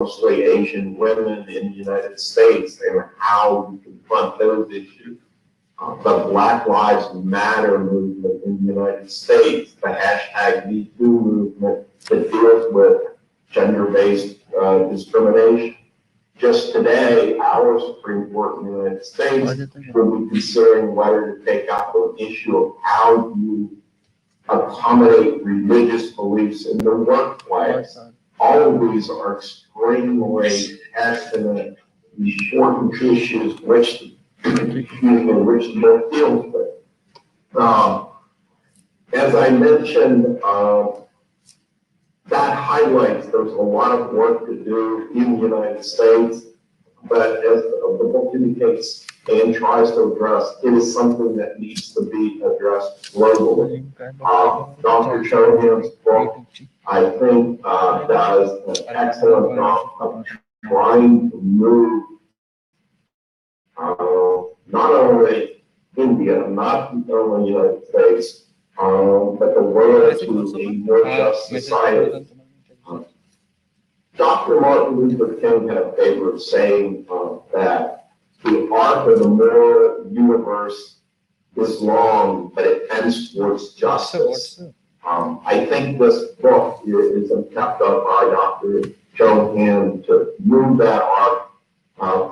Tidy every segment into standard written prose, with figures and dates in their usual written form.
mostly Asian women in the United States and how we confront those issues. The Black Lives Matter movement in the United States, the hashtag #MeToo movement that deals with gender-based discrimination. Just today, our Supreme Court in the United States will be considering whether to take up the issue of how you accommodate religious beliefs in the workplace. All of these are extremely passionate, important issues which the book deals with. As I mentioned, that highlights there's a lot of work to do in the United States, but as the book indicates and tries to address, it is something that needs to be addressed globally. Dr. Chauhan's book, I think, does an excellent job of trying to move not only India, not only the United States, but the world to a more just society. Dr. Martin Luther King had a favorite saying that the arc of the moral universe is long, but it tends towards justice. I think this book is kept up by Dr. Chauhan to move that arc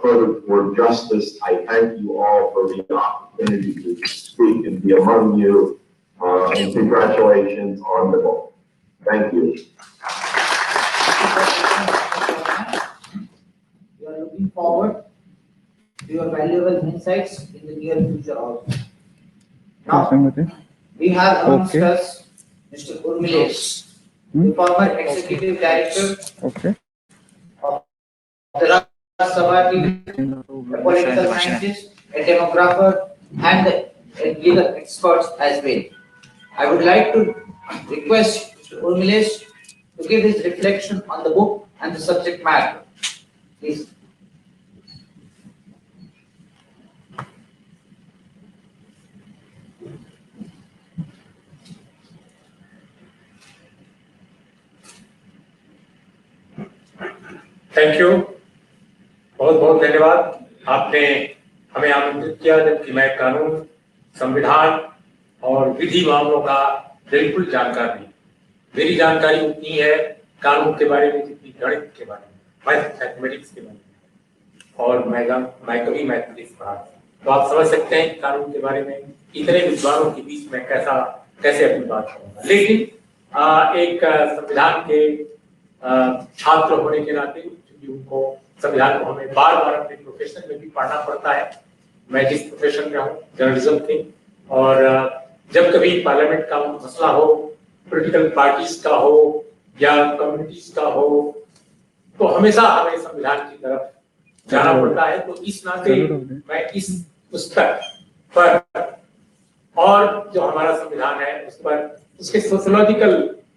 further toward justice. I thank you all for the opportunity to speak and be among you. And congratulations on the book. Thank you. We are looking forward to your valuable insights in the near future also. Now, we have amongst us Mr. Urmilesh, the former Executive Director of the Raj Sabha TV, a political scientist, a demographer, and a legal expert as well. I would like to request Mr. Urmilesh to give his reflection on the book and the subject matter. Please. Thank you, बहुत बहुत धन्यवाद। आपने हमें आमंत्रित किया जबकि मैं कानून, संविधान और विधि मामलों का बिल्कुल जानकार नहीं। मेरी जानकारी उतनी है कानून के बारे में जितनी गणित के बारे में, मैथमेटिक्स के बारे में, और मैं कभी मैथमेटिक्स पढ़ा। तो आप समझ सकते हैं कानून के बारे में इतने विद्वानों के बीच में कैसे अपनी बात करूँगा। लेकिन एक संविधान के छात्र होने के नाते क्योंकि उनको संविधान को हमें बार बार अपने प्रोफेशन में भी पढ़ना पड़ता है। मैं जिस प्रोफेशन में हूँ जर्नलिज्म थी, और जब कभी पार्लियामेंट का मसला हो, पॉलिटिकल पार्टीज का हो या कम्युनिटीज का हो, तो हमेशा हमें संविधान की तरफ जाना पड़ता है। तो इस नाते मैं इस पुस्तक पर और जो हमारा संविधान है उस पर उसके सोशियोलॉजिकल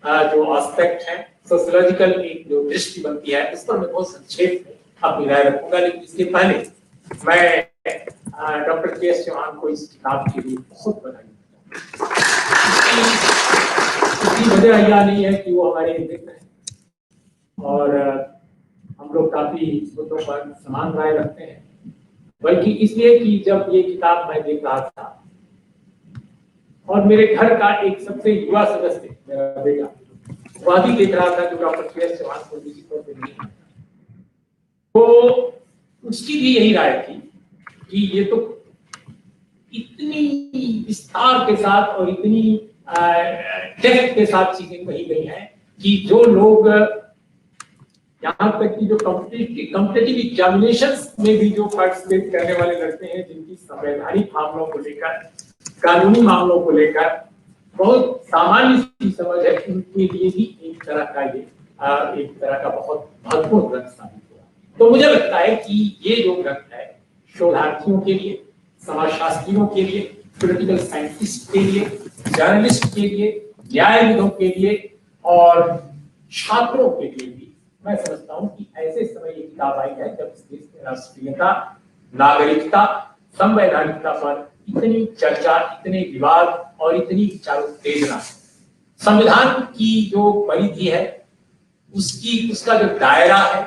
जो एस्पेक्ट है, सोशियोलॉजिकल एक जो दृष्टि बनती है, उस पर मैं बहुत संक्षेप में अपनी राय रखूंगा। लेकिन इसके पहले मैं डॉक्टर के चौहान को इस किताब के लिए बहुत बधाई देता हूं। इसकी वजह यह नहीं है कि वो हमारे मित्र हैं और हम लोग काफी मुद्दों पर समान राय रखते हैं, बल्कि इसलिए कि जब ये किताब मैं देख रहा था और मेरे घर का एक सबसे युवा सदस्य मेरा बेटा वह भी देख रहा था जो डॉक्टर के चौहान को किसी तौर पर नहीं, तो उसकी भी यही राय थी कि ये तो इतनी विस्तार के साथ और इतनी डेप्थ के साथ चीजें कही गई हैं कि जो लोग यहाँ तक कि जो कॉम्पिटिटिव एग्जामिनेशंस में भी जो पार्टिसिपेट करने वाले लड़के हैं, जिनकी संवैधानिक मामलों को लेकर, कानूनी मामलों को लेकर बहुत सामान्य सी समझ है, उनके लिए भी एक तरह का ये एक तरह का बहुत महत्वपूर्ण ग्रंथ साबित हुआ। तो मुझे लगता है कि ये जो ग्रंथ है शोधार्थियों के लिए, समाजशास्त्रियों के लिए, पॉलिटिकल साइंटिस्ट के लिए, जर्नलिस्ट के लिए, न्यायविदों के लिए और छात्रों के लिए भी मैं समझता हूँ कि ऐसे समय ये किताब आई है जब इस देश में राष्ट्रीयता, नागरिकता, संवैधानिकता पर इतनी चर्चा, इतने विवाद और इतनी विचारोत्तेजना। संविधान की जो परिधि है उसका जो दायरा है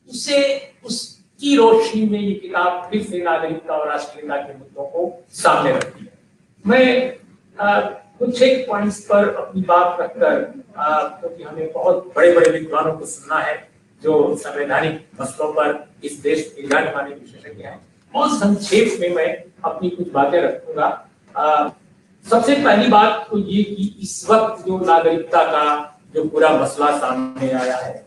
उसे उसकी रोशनी में ये किताब फिर से नागरिकता और राष्ट्रीयता के मुद्दों को सामने रखती है। मैं कुछ एक पॉइंट्स पर अपनी बात रखकर, क्योंकि हमें बहुत बड़े बड़े विद्वानों को सुनना है जो संवैधानिक मसलों पर इस देश के जाने माने विशेषज्ञ हैं, और संक्षेप में मैं अपनी कुछ बातें रखूंगा। सबसे पहली बात तो ये कि इस वक्त जो नागरिकता का जो पूरा मसला सामने आया है,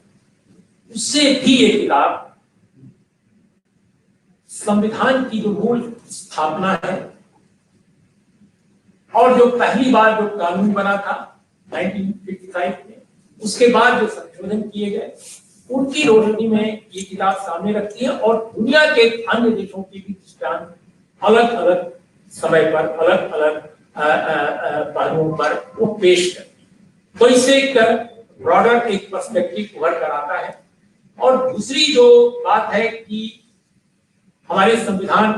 उससे भी ये किताब संविधान की जो मूल स्थापना है और जो पहली बार जो कानून बना था 1955 में, उसके बाद जो संशोधन किए गए, उनकी रोशनी में ये किताब सामने रखती है और दुनिया के अन्य देशों के भी दृष्टांत अलग अलग समय पर अलग अलग पहलुओं पर वो पेश करती है। तो इससे एक ब्रॉडर एक पर्सपेक्टिव उभर कर आता है। और दूसरी जो बात है कि हमारे संविधान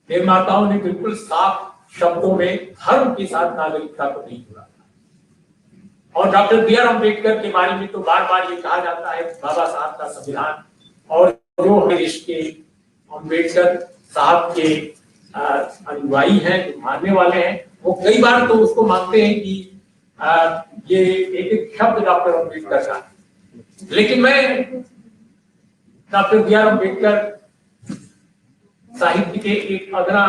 निर्माताओं ने बिल्कुल साफ शब्दों में धर्म के साथ नागरिकता को नहीं जोड़ा था। और डॉक्टर बी आर अम्बेडकर के बारे में तो बार बार ये कहा जाता है बाबा साहब का संविधान, और जो देश के अम्बेडकर साहब के अनुयायी हैं, जो मानने वाले हैं, वो कई बार तो उसको मानते हैं कि ये एक शब्द डॉक्टर अम्बेडकर का। लेकिन मैं डॉक्टर बी आर अम्बेडकर साहित्य के एक अग्रा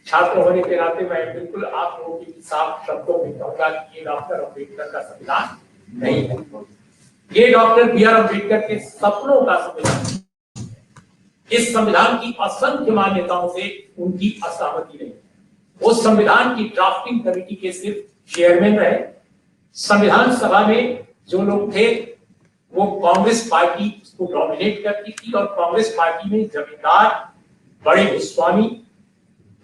छात्र होने के नाते मैं बिल्कुल आप लोगों की साफ शब्दों में कहूंगा कि ये डॉक्टर अम्बेडकर का संविधान नहीं है, ये डॉक्टर बी आर अम्बेडकर के सपनों का संविधान है। इस संविधान की असंख्य मान्यताओं से उनकी असहमति नहीं है। उस संविधान की ड्राफ्टिंग कमेटी के सिर्फ चेयरमैन रहे। संविधान सभा में जो लोग थे वो कांग्रेस पार्टी उसको डोमिनेट करती थी, और कांग्रेस पार्टी में जमींदार, बड़े भूस्वामी,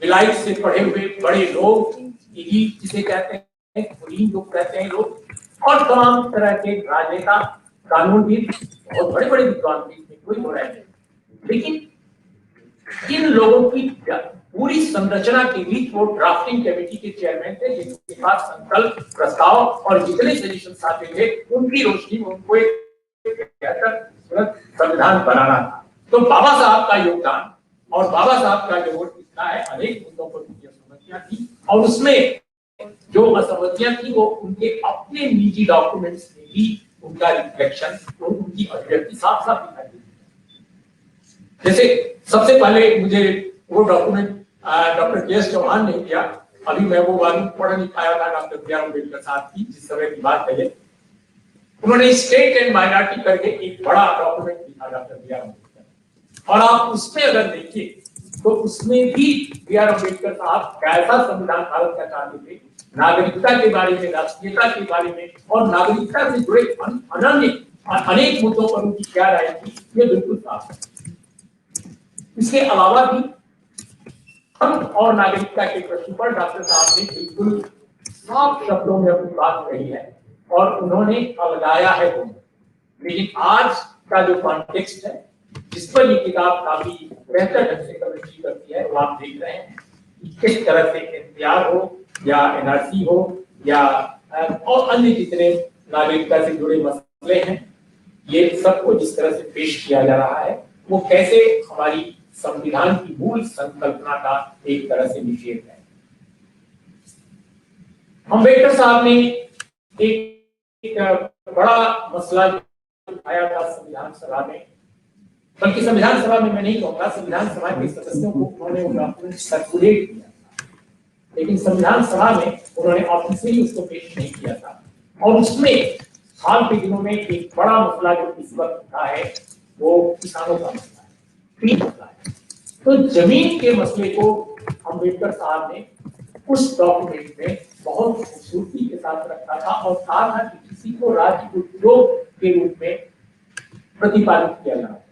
विलायत से पढ़े हुए बड़े लोग, जिसे कहते हैं कुलीन लोग कहते हैं लोग, और तमाम तरह के राजनेता, कानूनविद, बहुत बड़े बड़े विद्वान थे, इसमें कोई दो राय नहीं। लेकिन इन लोगों की पूरी संरचना के बीच वो ड्राफ्टिंग कमेटी के चेयरमैन थे, जिनके पास संकल्प, प्रस्ताव और जितने सजेशंस आते थे उनकी रोशनी में उनको एक संविधान बनाना था। तो बाबा साहब का योगदान और बाबा साहब का जो वोट इतना है, अनेक मुद्दों पर उनकी असहमतियां थी, और उसमें जो असहमतियां थी वो उनके अपने निजी डॉक्यूमेंट्स में भी उनका रिफ्लेक्शन, उनकी अभिव्यक्ति साफ साफ दिखाई देती है। जैसे सबसे पहले मुझे वो डॉक्यूमेंट डॉक्टर के एस चौहान ने किया, अभी मैं वो वाली पढ़ नहीं पाया था डॉक्टर बी आर अम्बेडकर साहब की, जिस समय की बात है। उन्होंने स्टेट एंड माइनॉरिटी करके एक बड़ा डॉक्यूमेंट लिखा डॉक्टर बी आर अम्बेडकर, और आप उसमें अगर देखिए तो उसमें भी बी आर अम्बेडकर साहब कैसा संविधान भारत का चाहते थे, नागरिकता के बारे में, राष्ट्रीयता के बारे में, और नागरिकता से जुड़े अनन्य अनेक मुद्दों पर उनकी क्या राय थी, ये बिल्कुल साफ है। इसके अलावा भी धर्म और नागरिकता के प्रश्न पर डॉक्टर साहब ने बिल्कुल साफ शब्दों में अपनी बात कही है और उन्होंने अलगाया है दोनों। लेकिन आज का जो कॉन्टेक्स्ट है जिस पर ये किताब काफी बेहतर ढंग से कवरेज करती है, वो आप देख रहे हैं कि किस तरह से एनपीआर हो या एनआरसी हो या और अन्य जितने नागरिकता से जुड़े मसले हैं, ये सबको जिस तरह से पेश किया जा रहा है वो कैसे हमारी संविधान की मूल संकल्पना का एक तरह से निषेध है। अम्बेडकर साहब ने एक बड़ा मसला उठाया था संविधान सभा में, बल्कि संविधान सभा में मैं नहीं कहूंगा, संविधान सभा के सदस्यों को उन्होंने डॉक्यूमेंट सर्कुलेट किया था, लेकिन संविधान सभा में उन्होंने ऑफिशियली उसको पेश नहीं किया था। और उसमें हाल के दिनों में एक बड़ा मसला जो इस वक्त उठा है वो किसानों का मसला है, तीन मसला है। तो जमीन के मसले को अम्बेडकर साहब ने उस डॉक्यूमेंट में बहुत खूबसूरती के साथ रखा था और कहा था कि किसी को राज्य उद्योग के रूप में प्रतिपादित किया जाना है।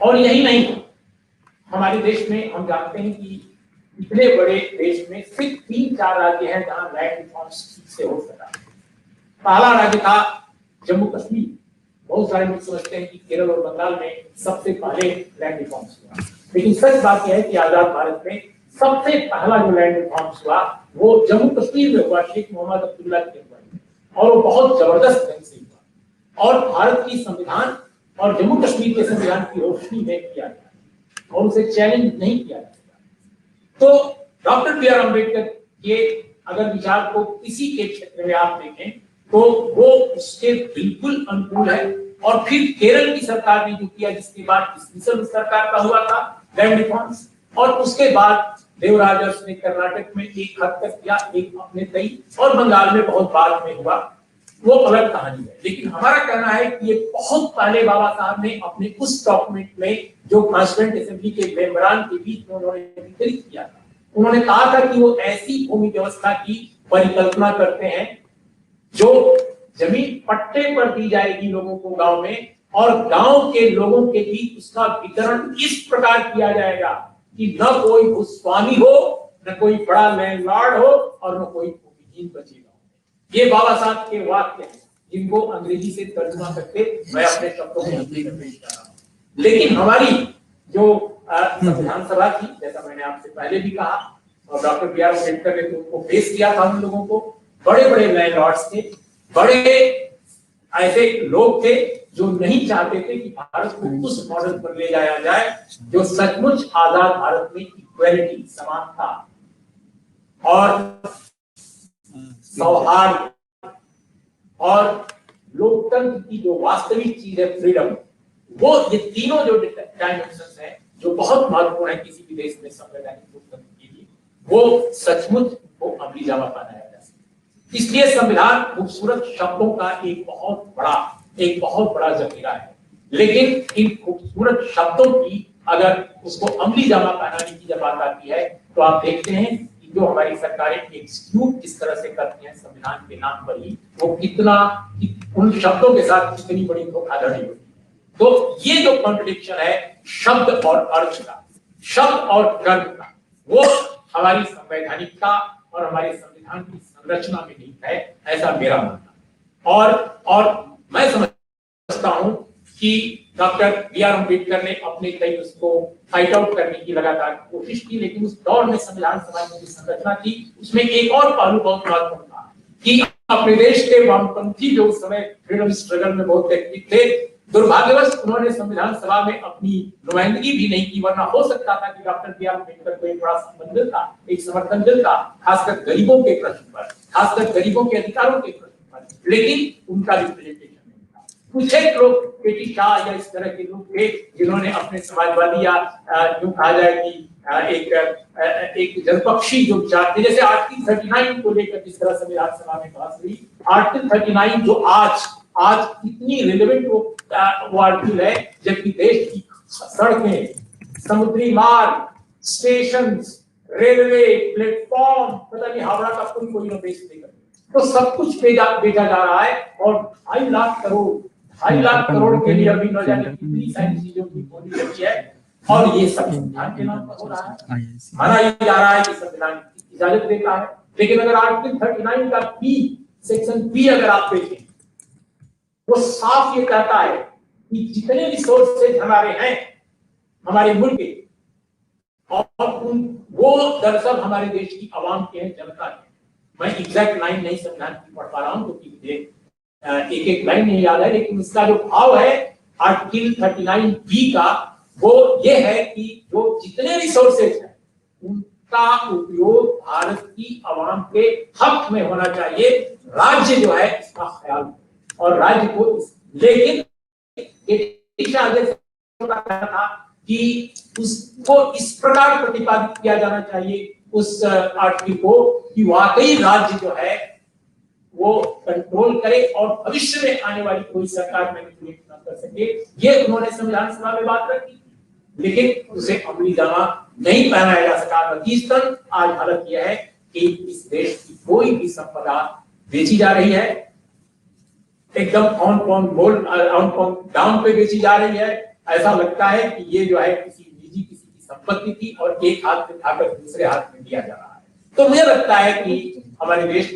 और यही नहीं, हमारे देश में हम जानते हैं कि इतने बड़े देश में सिर्फ 3-4 राज्य हैं जहां लैंड रिफॉर्म्स से हो सका। पहला राज्य था जम्मू कश्मीर। बहुत सारे लोग समझते हैं कि केरल और बंगाल में सबसे पहले लैंड रिफॉर्म्स हुआ, लेकिन सच बात यह है कि आजाद भारत में सबसे पहला जो लैंड रिफॉर्म्स हुआ वो जम्मू कश्मीर में हुआ, शेख मोहम्मद अब्दुल्ला के हुआ, और वो बहुत जबरदस्त ढंग से हुआ। और भारत की संविधान और जम्मू कश्मीर के संविधान की रोशनी में किया गया और उसे चैलेंज नहीं किया गया। तो डॉक्टर बी आर अम्बेडकर के अगर विचार को किसी के क्षेत्र में आप देखें तो वो उसके बिल्कुल अनुकूल है। और फिर केरल की सरकार ने जो किया, जिसके बाद डिसमिसल सरकार का हुआ था लैंड रिफॉर्म्स, और उसके बाद देवराजर्स ने कर्नाटक में एक हद तक किया, एक अपने तई, और बंगाल में बहुत बाद में हुआ, वो अलग कहानी है। लेकिन हमारा कहना है कि ये बहुत पहले बाबा साहब ने अपने उस डॉक्यूमेंट में जो कॉन्स्टिट्यूएंट असेंबली के मेंबरान के बीच में उन्होंने वितरित किया था, उन्होंने कहा था कि वो ऐसी भूमि व्यवस्था की परिकल्पना करते हैं जो जमीन पट्टे पर दी जाएगी लोगों को गांव में, और गांव के लोगों के बीच उसका वितरण इस प्रकार किया जाएगा कि न कोई भूस्वामी हो, न कोई बड़ा लैंडलॉर्ड हो, और न कोई भूमिहीन बचेगा। ये बाबा साहब के वाक्य हैं जिनको अंग्रेजी से तर्जुमा करके मैं अपने शब्दों में हिंदी में पेश कर रहा हूं। लेकिन हमारी जो संविधान सभा थी, जैसा मैंने आपसे पहले भी कहा, और डॉक्टर बी आर अम्बेडकर ने तो उनको पेश किया था, उन लोगों को बड़े बड़े लैंडलॉर्ड्स थे, बड़े ऐसे लोग थे जो नहीं चाहते थे कि भारत को उस मॉडल पर ले जाया जाए जो सचमुच आजाद भारत में इक्वालिटी, समानता और सौहार्द और लोकतंत्र की जो वास्तविक चीज है फ्रीडम, वो ये तीनों जो डायमेंशंस हैं जो बहुत महत्वपूर्ण है किसी भी देश में संवैधानिक लोकतंत्र के लिए, वो सचमुच को अमली जामा पहनाया जा सके। इसलिए संविधान खूबसूरत शब्दों का एक बहुत बड़ा जखीरा है, लेकिन इन खूबसूरत शब्दों की अगर उसको अमली जामा पहनाने की जब बात आती है तो आप देखते हैं कि जो हमारी सरकारें एग्जीक्यूट किस तरह से करती हैं संविधान के नाम पर ही, वो कितना उन शब्दों के साथ कितनी बड़ी धोखाधड़ी होती है। तो ये जो कॉन्ट्रडिक्शन है शब्द और अर्थ का, शब्द और कर्म का, वो हमारी संवैधानिकता और हमारे संविधान की संरचना में नहीं है, ऐसा मेरा मानना। और मैं समझता हूं कि डॉक्टर बी आर अम्बेडकर ने अपने कई उसको फाइट आउट करने की लगातार कोशिश की, लेकिन उस दौर में संविधान सभा की संरचना थी, उसमें एक और पहलू बहुत महत्वपूर्ण था कि अपने देश के वामपंथी जो उस समय फ्रीडम स्ट्रगल में बहुत एक्टिव थे, दुर्भाग्यवश उन्होंने संविधान सभा में अपनी नुमाइंदगी भी नहीं की, वरना हो सकता था कि डॉक्टर बी आर अम्बेडकर को एक बड़ा संबंध मिलता, एक समर्थन मिलता, खासकर गरीबों के प्रश्न पर, खासकर गरीबों के अधिकारों के प्रश्न पर, लेकिन उनका रिप्रेजेंटेशन नहीं था। कुछ एक लोग पेटी शाह या इस तरह के लोग थे जिन्होंने अपने समाजवादी या यूं कहा जाए कि एक जनपक्षी जो विचार थे, जैसे आर्टिकल 39 को लेकर जिस तरह संविधान सभा में बहस हुई, आर्टिकल 39 जो आज कितनी रिलेवेंट वो आर्टिकल है, जबकि देश की सड़कें, समुद्री मार्ग, स्टेशन, रेलवे प्लेटफॉर्म, पता नहीं हावड़ा का पुल कोई बेच देगा, तो सब कुछ भेजा जा रहा है। और 2.5 लाख करोड़ के लिए अभी न जाने कितनी सारी चीजों की बोली लगी है, और ये सब संविधान के नाम पर हो रहा है। माना ये जा रहा है कि संविधान इजाजत देता है, लेकिन अगर आर्टिकल 39 का बी, सेक्शन बी अगर आप देखें, वो साफ ये कहता है कि जितने रिसोर्सेज हमारे हैं हमारे मुल्क के, और वो दरअसल हमारे देश की आवाम के हैं, जनता के। मैं एग्जैक्ट लाइन नहीं संविधान की पढ़ पा रहा हूं क्योंकि मुझे एक लाइन नहीं याद है, लेकिन इसका जो भाव है आर्टिकल 39 बी का, वो ये है कि जो जितने रिसोर्सेज हैं उनका उपयोग भारत की आवाम के हक में होना चाहिए। राज्य जो है इसका ख्याल, और राज्य को लेकिन था कि उसको इस प्रकार प्रतिपादित किया जाना चाहिए उस आर्टिकल को कि वाकई राज्य जो है वो कंट्रोल करे और भविष्य में आने वाली कोई सरकार मैनिपुलेट न कर सके। ये उन्होंने संविधान सभा में बात रखी, लेकिन उसे अमली जामा नहीं पहनाया जा सका। नतीजतन आज हालत यह है कि इस देश की कोई भी संपदा बेची जा रही है, एकदम ऑन डाउन पे बेची जा रही है। ऐसा लगता है कि ये जो है किसी की संपत्ति थी और एक हाथ से उठाकर दूसरे हाथ में दिया जा रहा है। तो मुझे लगता है कि हमारे देश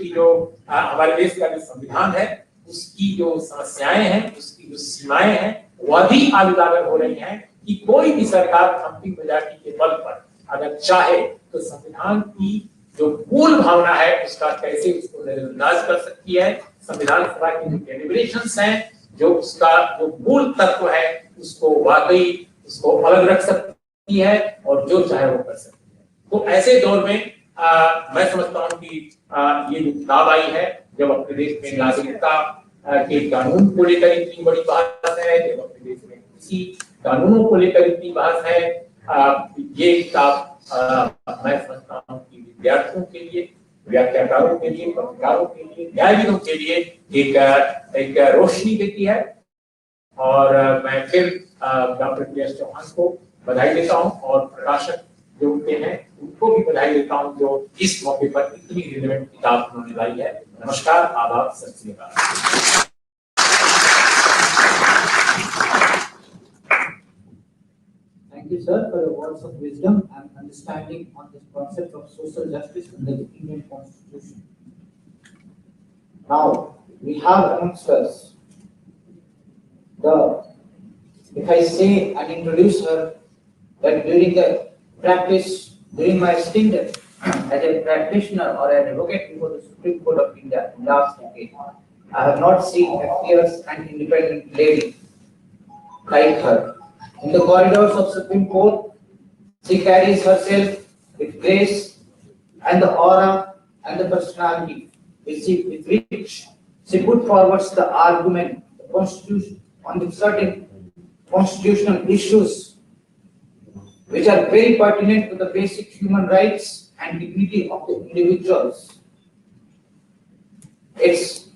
का जो संविधान है उसकी जो समस्याएं हैं, उसकी जो सीमाएं हैं, वह भी आज उजागर हो रही हैं कि कोई भी सरकार अंतिम मेजॉरिटी के बल पर अगर चाहे तो संविधान की जो मूल भावना है उसका कैसे उसको नजरअंदाज कर सकती है। संविधान सभा की जो डेलिब्रेशंस हैं जो उसका जो मूल तत्व है उसको वाकई उसको अलग रख सकती है और जो चाहे वो कर सकती है। तो ऐसे दौर में मैं समझता हूँ कि ये जो किताब आई है, जब अपने देश में नागरिकता के कानून को लेकर इतनी बड़ी बहस है, जब अपने देश में किसी कानूनों को लेकर इतनी बहस है, ये किताब मैं समझता हूँ कि विद्यार्थियों के लिए, व्याख्याकारों के लिए, पत्रकारों के लिए, न्यायविदों के लिए एक रोशनी देती है। और मैं फिर डॉक्टर चौहान को बधाई देता हूँ और प्रकाशक जो उनके हैं उनको भी बधाई देता हूँ जो इस मौके पर इतनी रिलेवेंट किताब उन्होंने लाई है। नमस्कार, आदाब, सत श्री अकाल। Thank you, sir, for your words of wisdom and understanding on this concept of social justice in the Indian Constitution. Now, we have amongst us if I say and introduce her, that during the practice, during my stint as a practitioner or an advocate before the Supreme Court of India in last decade, I have not seen a fierce and independent lady like her. In the corridors of Supreme Court, she carries herself with grace and the aura and the personality with which she put forward the argument, the Constitution, on the certain constitutional issues which are very pertinent to the basic human rights and dignity of the individuals. It's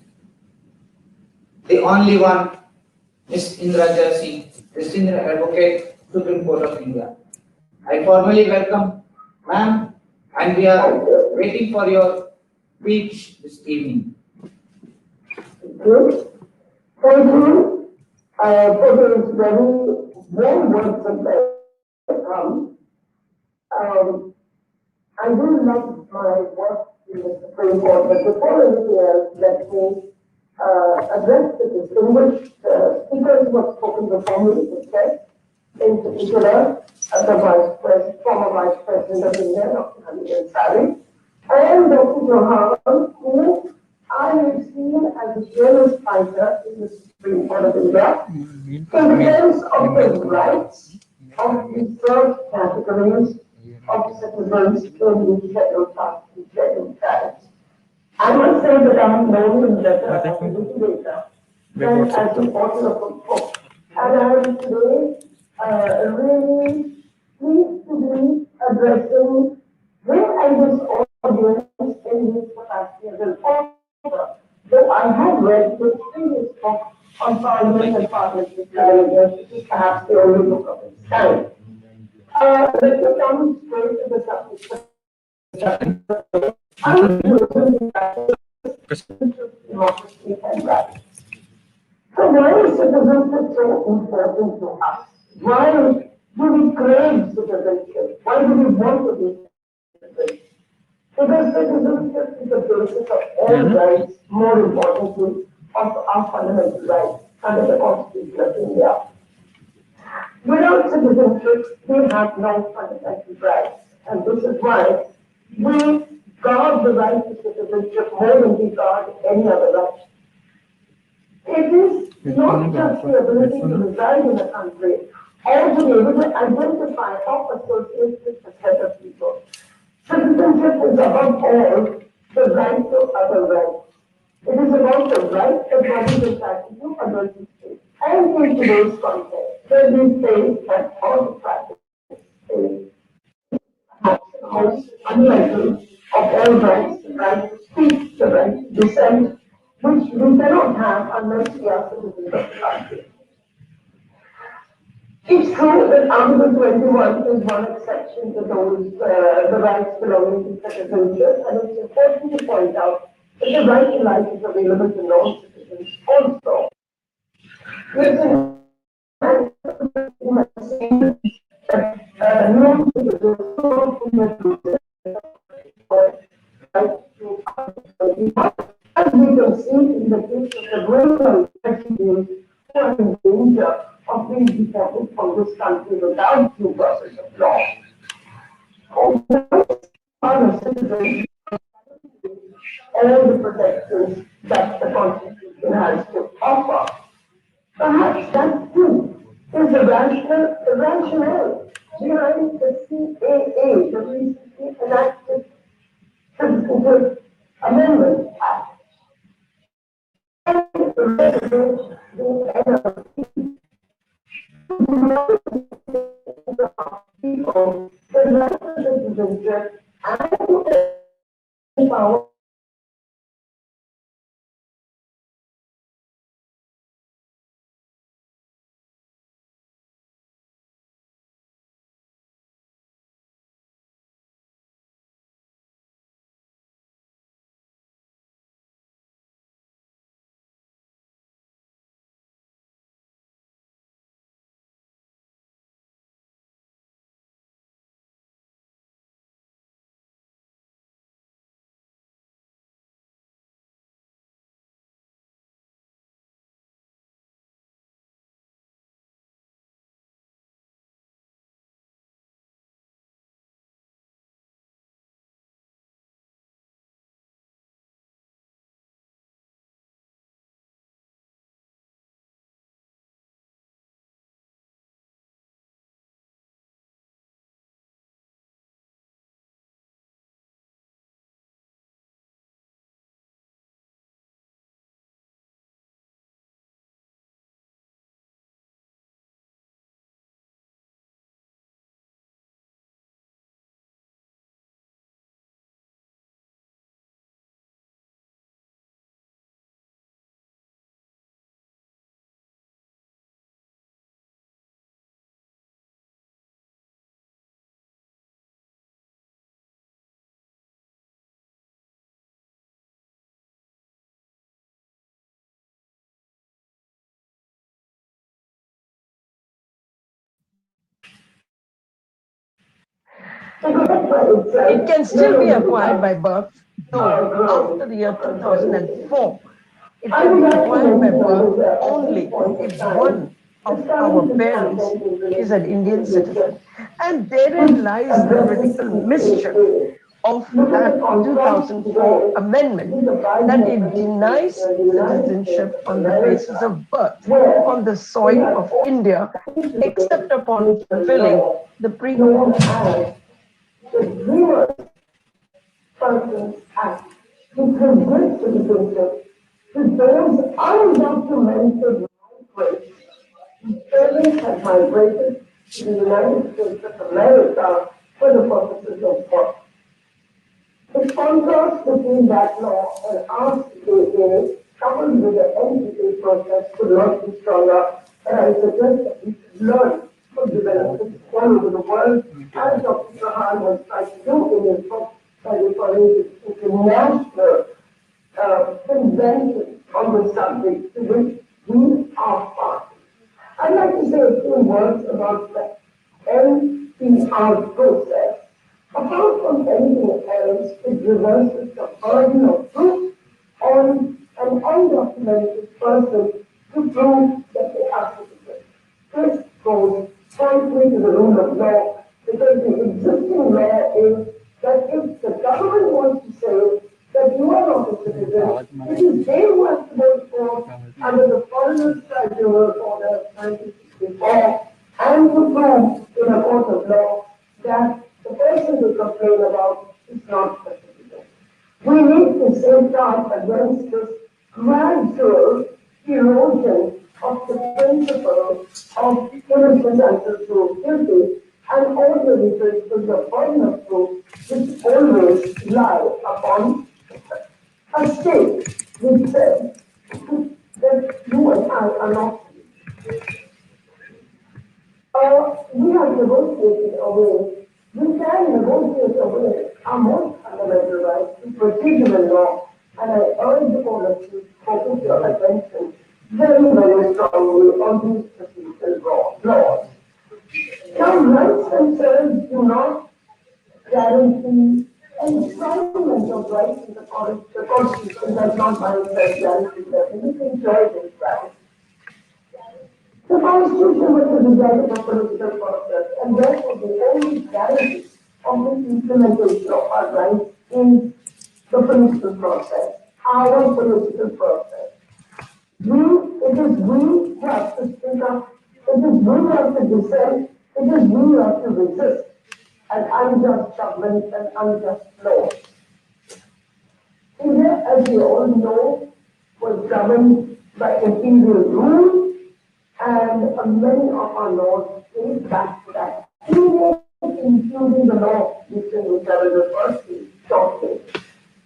the only one, Ms. Indra Jaising, the senior advocate, Supreme Court of India. I formally welcome ma'am, and we are waiting for your speech this evening. Good. Thank you for those very warm words of welcome. I do love my work in the Supreme Court, but before anything else, let me address the distinguished speakers who have spoken before me, in particular, the former Vice President of India, Dr. Hamid Ansari, and Dr. Chauhan, who I have seen as a fearless fighter in the Supreme Court of India in defense of the rights of reserved categories of citizens in the scheduled castes and scheduled tribes. I must say that I am known in better as a litigator than as the author of a book. And I am today really pleased to be addressing him and his audience in his capacity as an author, though I have read his previous book on Parliament and parliamentary privileges, which is perhaps the only book of its kind. Let me come straight to the subject. Democracy and rights. So why is citizenship so important to us? Why do we crave citizenship? Why do we want to be citizens? Because citizenship is the basis of all rights, more importantly, of our fundamental rights under the Constitution of India. Without citizenship, we have no fundamental rights, and this is why we guard the right to citizenship more than we guard any other right. It is not just the ability to reside in a country or to be able to identify or associate with a set of people. Citizenship is above all the right to other rights. It is about the right that bodies entitled to other states. And in today's context, where we say that all the practice is the most unlikely of all rights, the right to speak, the right to dissent, which we cannot have unless we are citizens of the country. It's true that Article 21 is one exception to those the rights belonging to citizenship, and it's important to point out that the right to life is available to non-citizens also. Non-citizens as we can see in the case of the rural refugees who are in danger of being deported from this country without due process of law. All the protections that the Constitution has to offer. Perhaps that too is the rationale behind the CAA, the recently enacted Citizenship Amendment Act. People, the right to citizenship and to empower It can still be acquired by birth, though after the year 2004, it can be acquired by birth only if one of our parents is an Indian citizen. And therein lies the radical mischief of that 2004 amendment, that it denies citizenship on the basis of birth on the soil of India, except upon fulfilling the known as the Dreamers Persons Act, which will give citizenship to those undocumented migrants whose parents have migrated to the United States of America for the purposes of work. The contrast between that law and our CAA, coupled with the NPA process, could not be stronger, and I suggest that we should learn from developments all over the world, as Dr. Chauhan has tried to do in his book by referring to international conventions on the subject to which we are part. I'd like to say a few words about the NPR process. Apart from anything else, it reverses the burden of proof on an undocumented person to prove that they are citizens. This goes frankly to the rule of law, because the existing law is that if the government wants to say that you are not a citizen, it is they who have to go to court under the Foreigners Tribunal Order 1964 and to prove in a court of law that the person they complain about is not a citizen. We need to safeguard against this gradual erosion of the principle of innocence until proved guilty, and also the principles of burden of proof, which always lie upon a state which says that you and I are not. We have negotiated away, we can negotiate away our most fundamental rights to procedural law, and I urge all of you to focus your attention very, very strongly on these procedural laws. Now, rights themselves do not guarantee enshrinement of rights in the Constitution does not by itself guarantee them. You can enjoy this right. The Constitution was the result of a political process, and therefore the only guarantee of the implementation of our rights is the political process, our political process. It is we who have to speak up, it is we who have to dissent, it is we who have to resist an unjust government and unjust laws. India, as we all know, was governed by imperial rule, and many of our laws date back to that period, including the law which I will refer to shortly.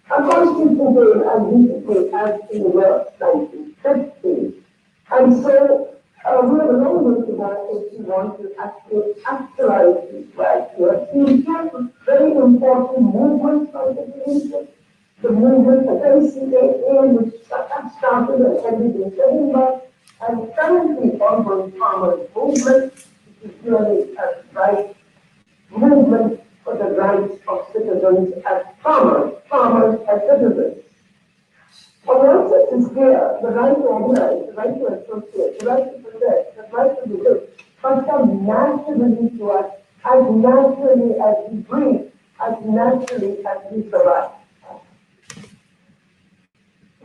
A constitution came as recently as in the year 1950. And so we have a long way to go if we want to actually actualize these rights. We have seen two very important movements by the nation. The movement against CAA, which started and ended in September, and currently ongoing farmers' movement, which is really a right movement for the rights of citizens as farmers as citizens. For once it is clear, the right to organize, the right to associate, the right to protect, the right to live, must come naturally to us, as naturally as we breathe, as naturally as we survive.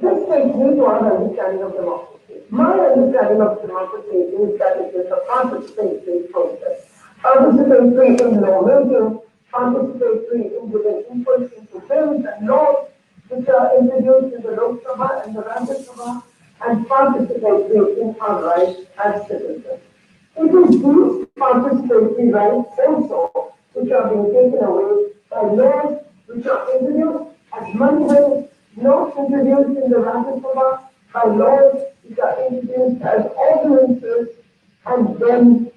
This takes me to our understanding of democracy. My understanding of democracy is that it is a participatory process. Participatory in law-making, participatory in giving input into bills and laws which are introduced in the Lok Sabha and the Rajya Sabha, and participatory in our rights as citizens. It is these participatory rights also which are being taken away by laws which are introduced as money bills, not introduced in the Rajya Sabha, by laws which are introduced as ordinances and then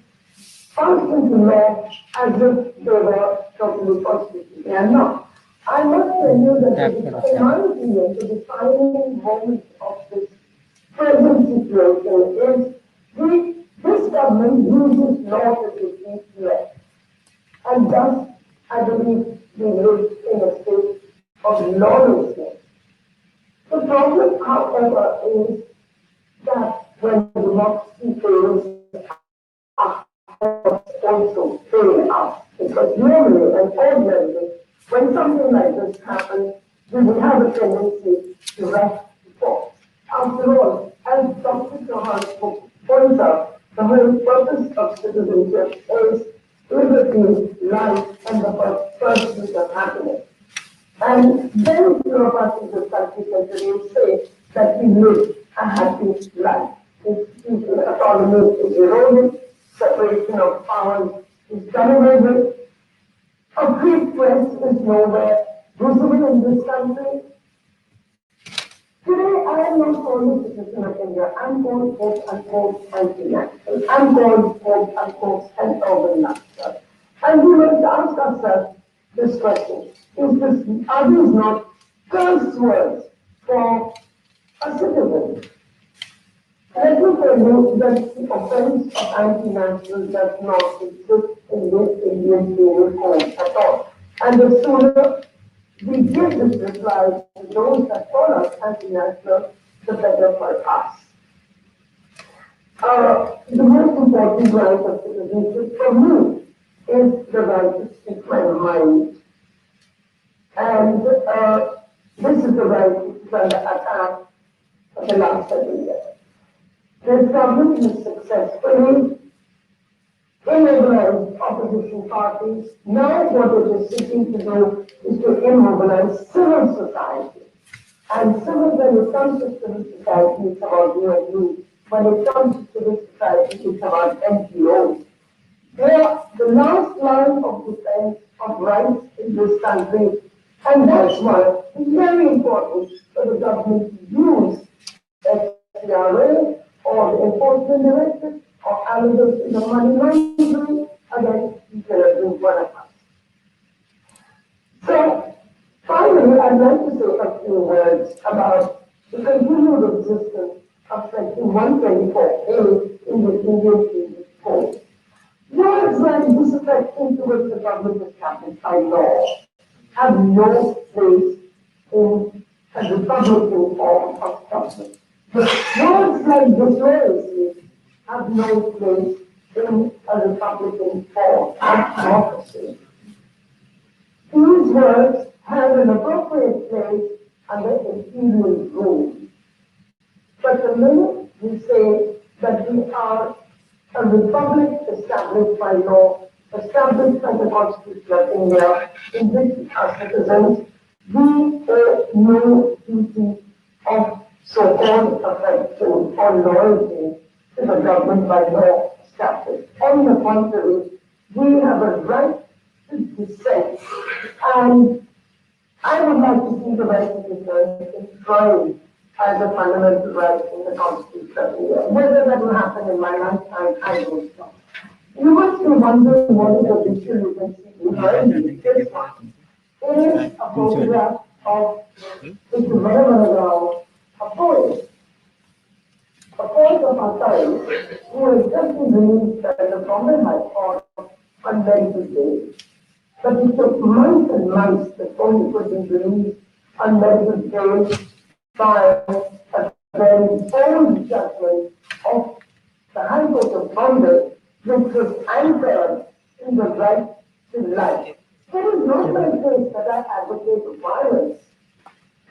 passed into law as if they were totally constitutional. They are not. I must tell you that, in my opinion, the defining moment of this present situation is this government uses law to defeat law. And thus, I believe we live in a state of lawlessness. The problem, however, is that when democracy fails, also fail us. Because normally and ordinarily, when something like this happens, we would have a tendency to rush to force. After all, as Dr. Chauhan points out, the whole purpose of citizenship is liberty, life, and the pursuit of happiness. And very few of us in this country can today say that we live a happy life. Autonomy is eroded, separation of powers is done away with. A free press is nowhere visible in this country. Today, I am not called a citizen of India. I'm called quote-unquote anti-national. I'm called quote-unquote an urban national. And we must ask ourselves this question. Are these not curse words for a citizen? Let me tell you that the offense of anti-national does not exist in this Indian penal code at all. And the sooner we give this reply to those that call us anti-national, the better for us. The most important right of citizenship for me is the right to speak my mind. And this is the right which is under attack for the last 7 years. This government has successfully immobilized opposition parties. Now what it is seeking to do is to immobilize civil society. And when it comes to civil society, it's about you and me. When it comes to civil society, it's about NGOs. They are the last line of defense of rights in this country. And that's why it's very important for the government to use FCRA or the enforcement directive or allegations in the money laundering against each and every one of us. So, finally, I'd like to say a few words about the continued existence of Section 124A in the Indian Penal Code. Words like disaffection to which the government established by law have no place in a Republican form of government. Words like disloyalty have no place in a Republican form of democracy. These words have an appropriate place under imperial rule. But the minute we say that we are a republic established by law, established by the Constitution of India, in which our citizens, we owe no duty of so-called affection or loyalty to the government by law established. On the contrary, we have a right to dissent, and I would like to see the right to dissent enshrined as a fundamental right in the Constitution of India. Whether that will happen in my lifetime, I don't know. You must be wondering what is the picture you can see behind me. This one. It is a photograph of Mr. Rao, a poet. A poet of our time who has just been released by the Bombay High Court on medical bail. But it took months and months before he could be released on medical bail by a very bold judgment of the High Court of Bombay, which was anchored in the right to life. It is not my case that I advocate violence,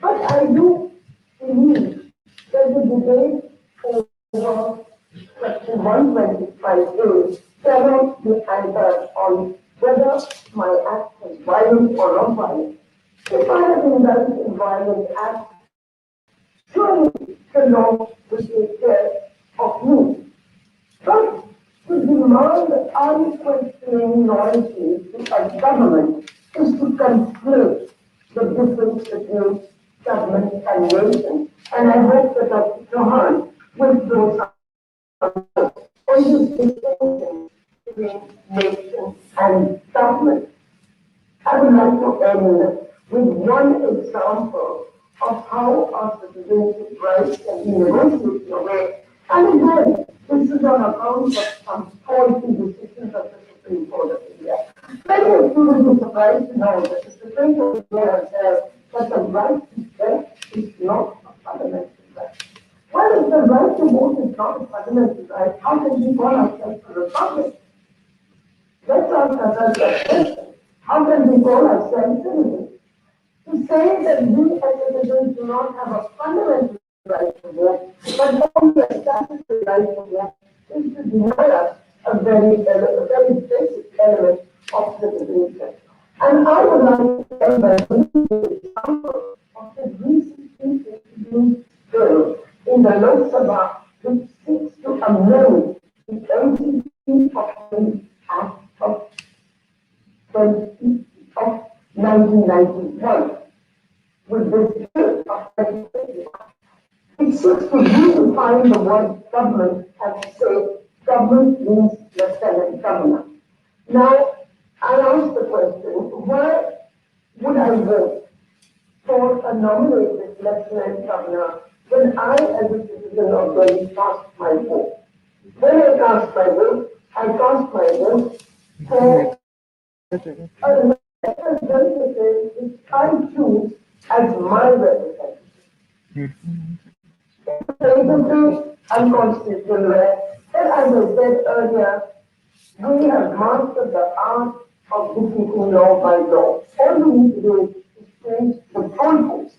but I do believe that the debate over Section 125A cannot be anchored on whether my act is violent or not violent. If I have indulged in violent acts, surely the law will take care of me. But to demand unquestioning loyalty to a government is to conflate the difference between government and nation. And I hope that Dr. Chauhan will throw some on this distinction between nation and government. I would like to end with one example of how our citizenship rights can be negotiated away. And again, this is on account of some policy decisions of the Supreme Court of India. Many of you will be surprised to know that the Supreme Court of India has said that the right to vote is not a fundamental right. Well, if the right to vote is not a fundamental right, how can we call ourselves a republic? Let's ask ourselves that question. How can we call ourselves citizens? To say that we as citizens do not have a fundamental right to vote, but only a statutory right to vote, is to deny us a very basic element of citizenship. And I would like to end by giving an example of the recently introduced bill in the Lok Sabha, which seeks to amend the NCC Act of 1991. With this bill of 1991, it seeks to redefine the word government and to say government means lieutenant governor. Now, I ask the question, why would I vote for a nominated lieutenant governor when I, as a citizen of Delhi, cast my vote? When I cast my vote for a representative which I choose as my representative. Basically, unconstitutional right. And as I said earlier, we have mastered the art of defeating law by law. All we need to do is change the goalposts.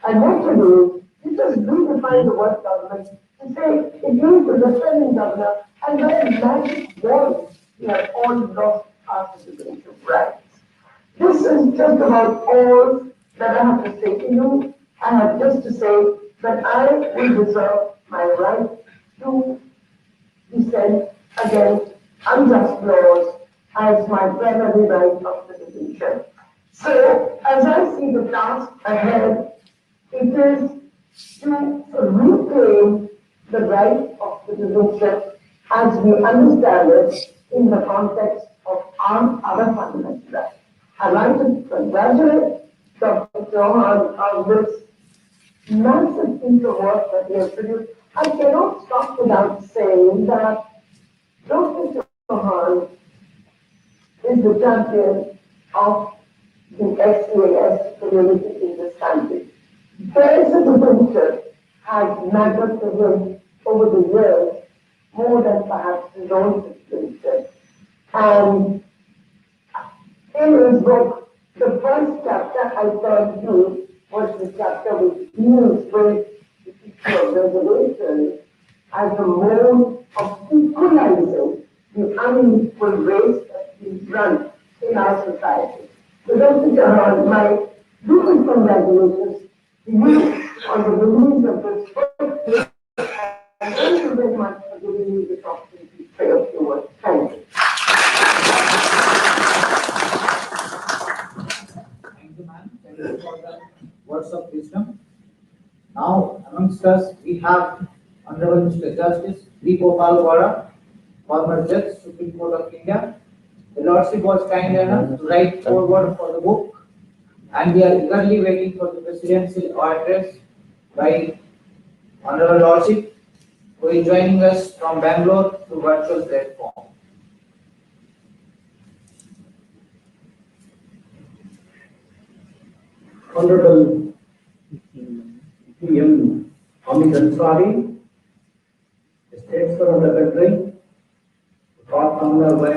And what to do is just redefine the word government to say it means the lieutenant governor, and then magic wand, we have all lost our citizenship rights. This is just about all that I have to say to you. I have just to say that I will reserve my right to dissent against unjust laws as my primary right of citizenship. So, as I see the task ahead, it is to reclaim the right of citizenship as we understand it in the context of our other fundamental rights. I'd like to congratulate Dr. Chauhan on this massive piece of work that he has produced. I cannot stop without saying that Dr. Chauhan is the champion of the SCAS community in this country. Their citizenship has mattered to him over the years more than perhaps his own citizenship. And in his book, the first chapter I told you was the chapter which deals with the issue of reservations. as a mode of equalizing the unequal race that is run in our society. So Dr. Chauhan, my deepest congratulations to you on the release of this book. And thank you very much for giving me this opportunity to say a few words. Thank you. Thank you, ma'am. Thank you for the words of wisdom. Now, amongst us, we have Honorable Mr. Justice B. Gopal Vora, former Judge, Supreme Court of India. The Lordship was kind enough to write foreword for the book, and we are eagerly waiting for the presidential address by Honorable Lordship, who is joining us from Bangalore through virtual platform. Honorable PM Amit Ansari, statesman of the country, taught Honorable by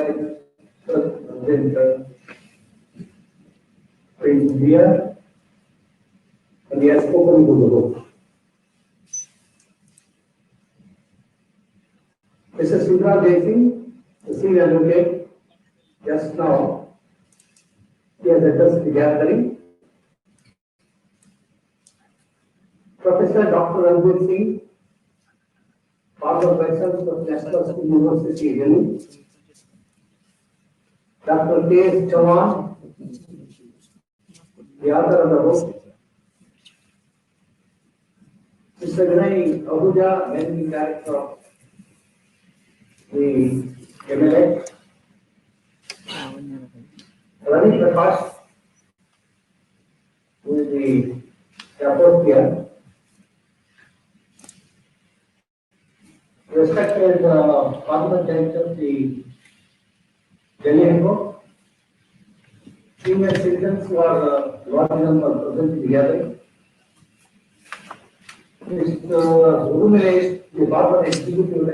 President of India, and he has spoken to the book. Mrs. Sudra Jaising, the senior advocate, just now, he has addressed the gathering. Professor Dr. Ranbir Singh, former Vice-Chancellor of National School University, Delhi. Dr. K. Chauhan, the author of the book. Mr. Vinay Ahuja, Managing Director of the MLA. Ravi Prakash, who is the rapporteur. Respected Parliament Director of the Delhi High Court, senior citizens who are large number present in the gathering, Mr. Urumilesh, the former executive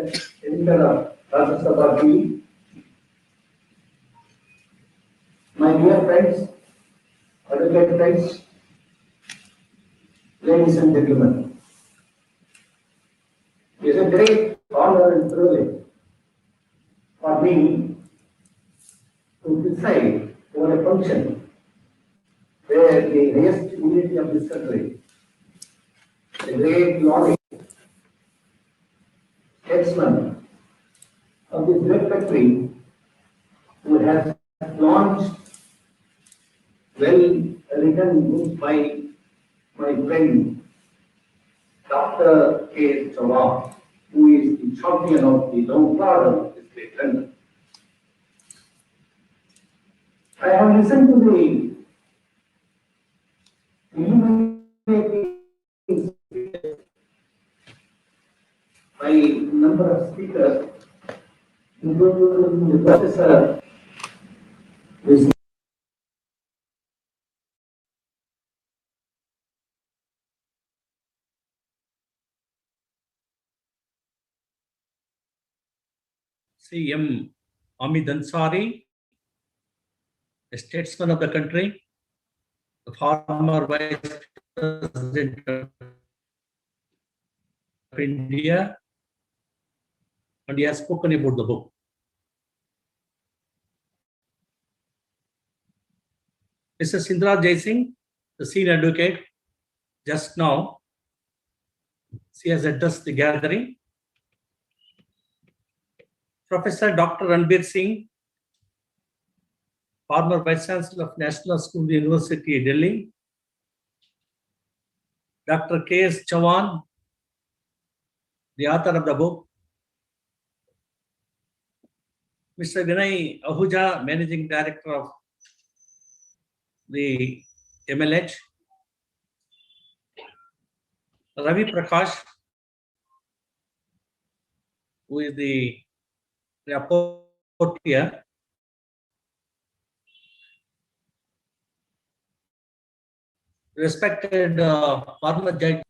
editor of Rajya Sabha TV, my dear friends, advocate friends, ladies and gentlemen, it is a great honor and privilege for me to preside over a function where the highest dignity of this country, the great knowledge, statesman of this great country, who has launched well-written book by my friend Dr. K. Chauhan, who is the champion of the long order of this great country. I have listened to the illuminating by number of speakers, including the professor, who CM Amit Ansari, a statesman of the country, the former Vice President of India, and he has spoken about the book. Mrs. Sindra Jaising, the senior advocate, just now, she has addressed the gathering. Professor Dr. Ranbir Singh, former Vice Chancellor of National School University, Delhi. Dr. K.S. Chauhan, the author of the book. Mr. Vinay Ahuja, Managing Director of the MLH. Ravi Prakash, who is the rapporteur. Respected former judge,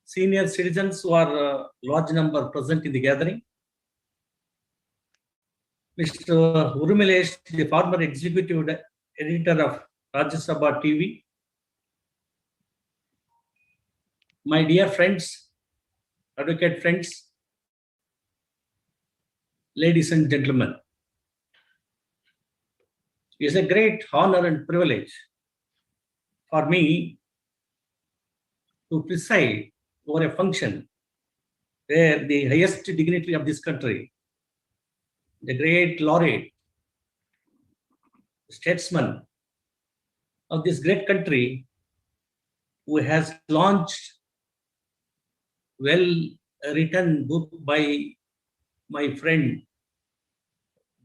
senior citizens who are large number present in the gathering. Mr. Urumilesh, the former executive editor of Rajya Sabha TV. My dear friends, advocate friends, ladies and gentlemen, it is a great honor and privilege for me to preside over a function where the highest dignitary of this country, the great laureate, statesman of this great country, who has launched well-written book by my friend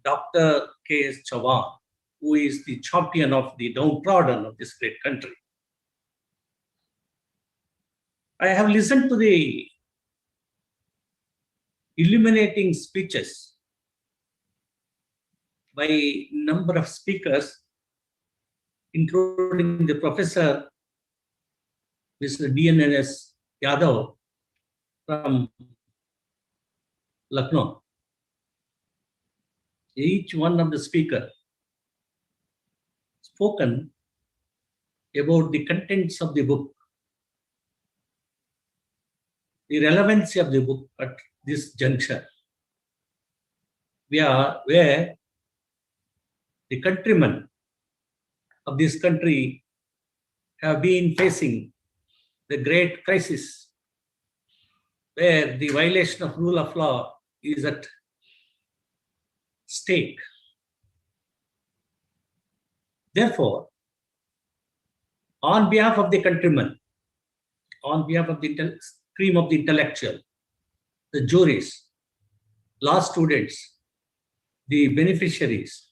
Dr. K.S. Chauhan, who is the champion of the downtrodden of this great country. I have listened to the illuminating speeches by a number of speakers, including the professor, Mr. DNNS Yadav from Lucknow. Each one of the speakers spoken about the contents of the book, the relevancy of the book at this juncture, where the countrymen of this country have been facing the great crisis, where the violation of rule of law is at stake. Therefore, on behalf of the countrymen, on behalf of the cream of the intellectual, the juries, law students, the beneficiaries,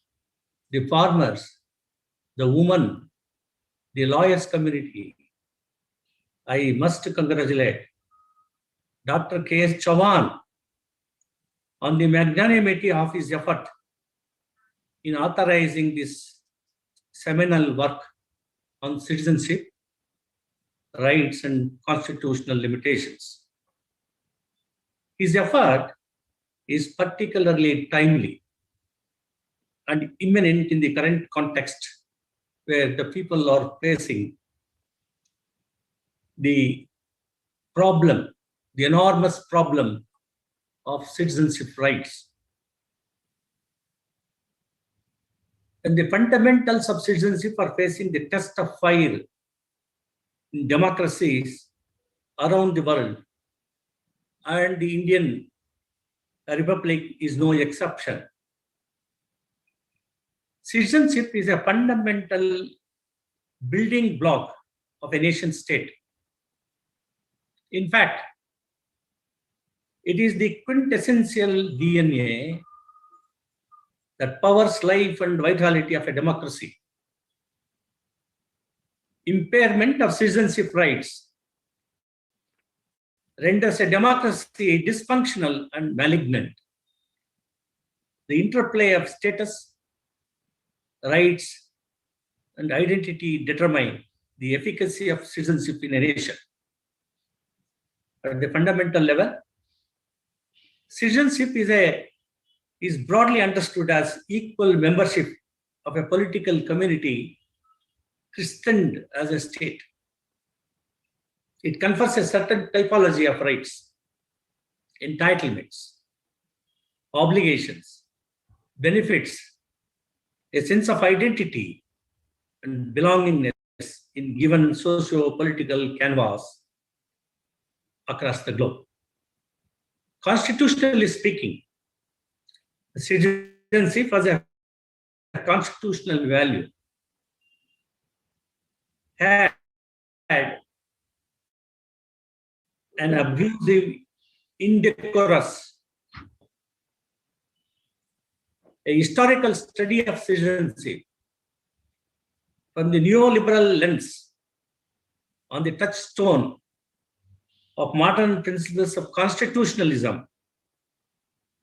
the farmers, the women, the lawyers community, I must congratulate Dr. K.S. Chauhan on the magnanimity of his effort in authorizing this seminal work on citizenship, rights, and constitutional limitations. His effort is particularly timely and imminent in the current context, where the people are facing the problem, the enormous problem of citizenship rights. And the fundamentals of citizenship are facing the test of fire in democracies around the world, and the Indian Republic is no exception. Citizenship is a fundamental building block of a nation state. In fact, it is the quintessential DNA that powers life and vitality of a democracy. Impairment of citizenship rights renders a democracy dysfunctional and malignant. The interplay of status, rights, and identity determine the efficacy of citizenship in a nation. At the fundamental level, citizenship is broadly understood as equal membership of a political community christened as a state. It confers a certain typology of rights, entitlements, obligations, benefits, a sense of identity and belongingness in given socio-political canvas across the globe. Constitutionally speaking, citizenship has a constitutional value, had an abusive, indecorous, a historical study of citizenship from the neoliberal lens on the touchstone of modern principles of constitutionalism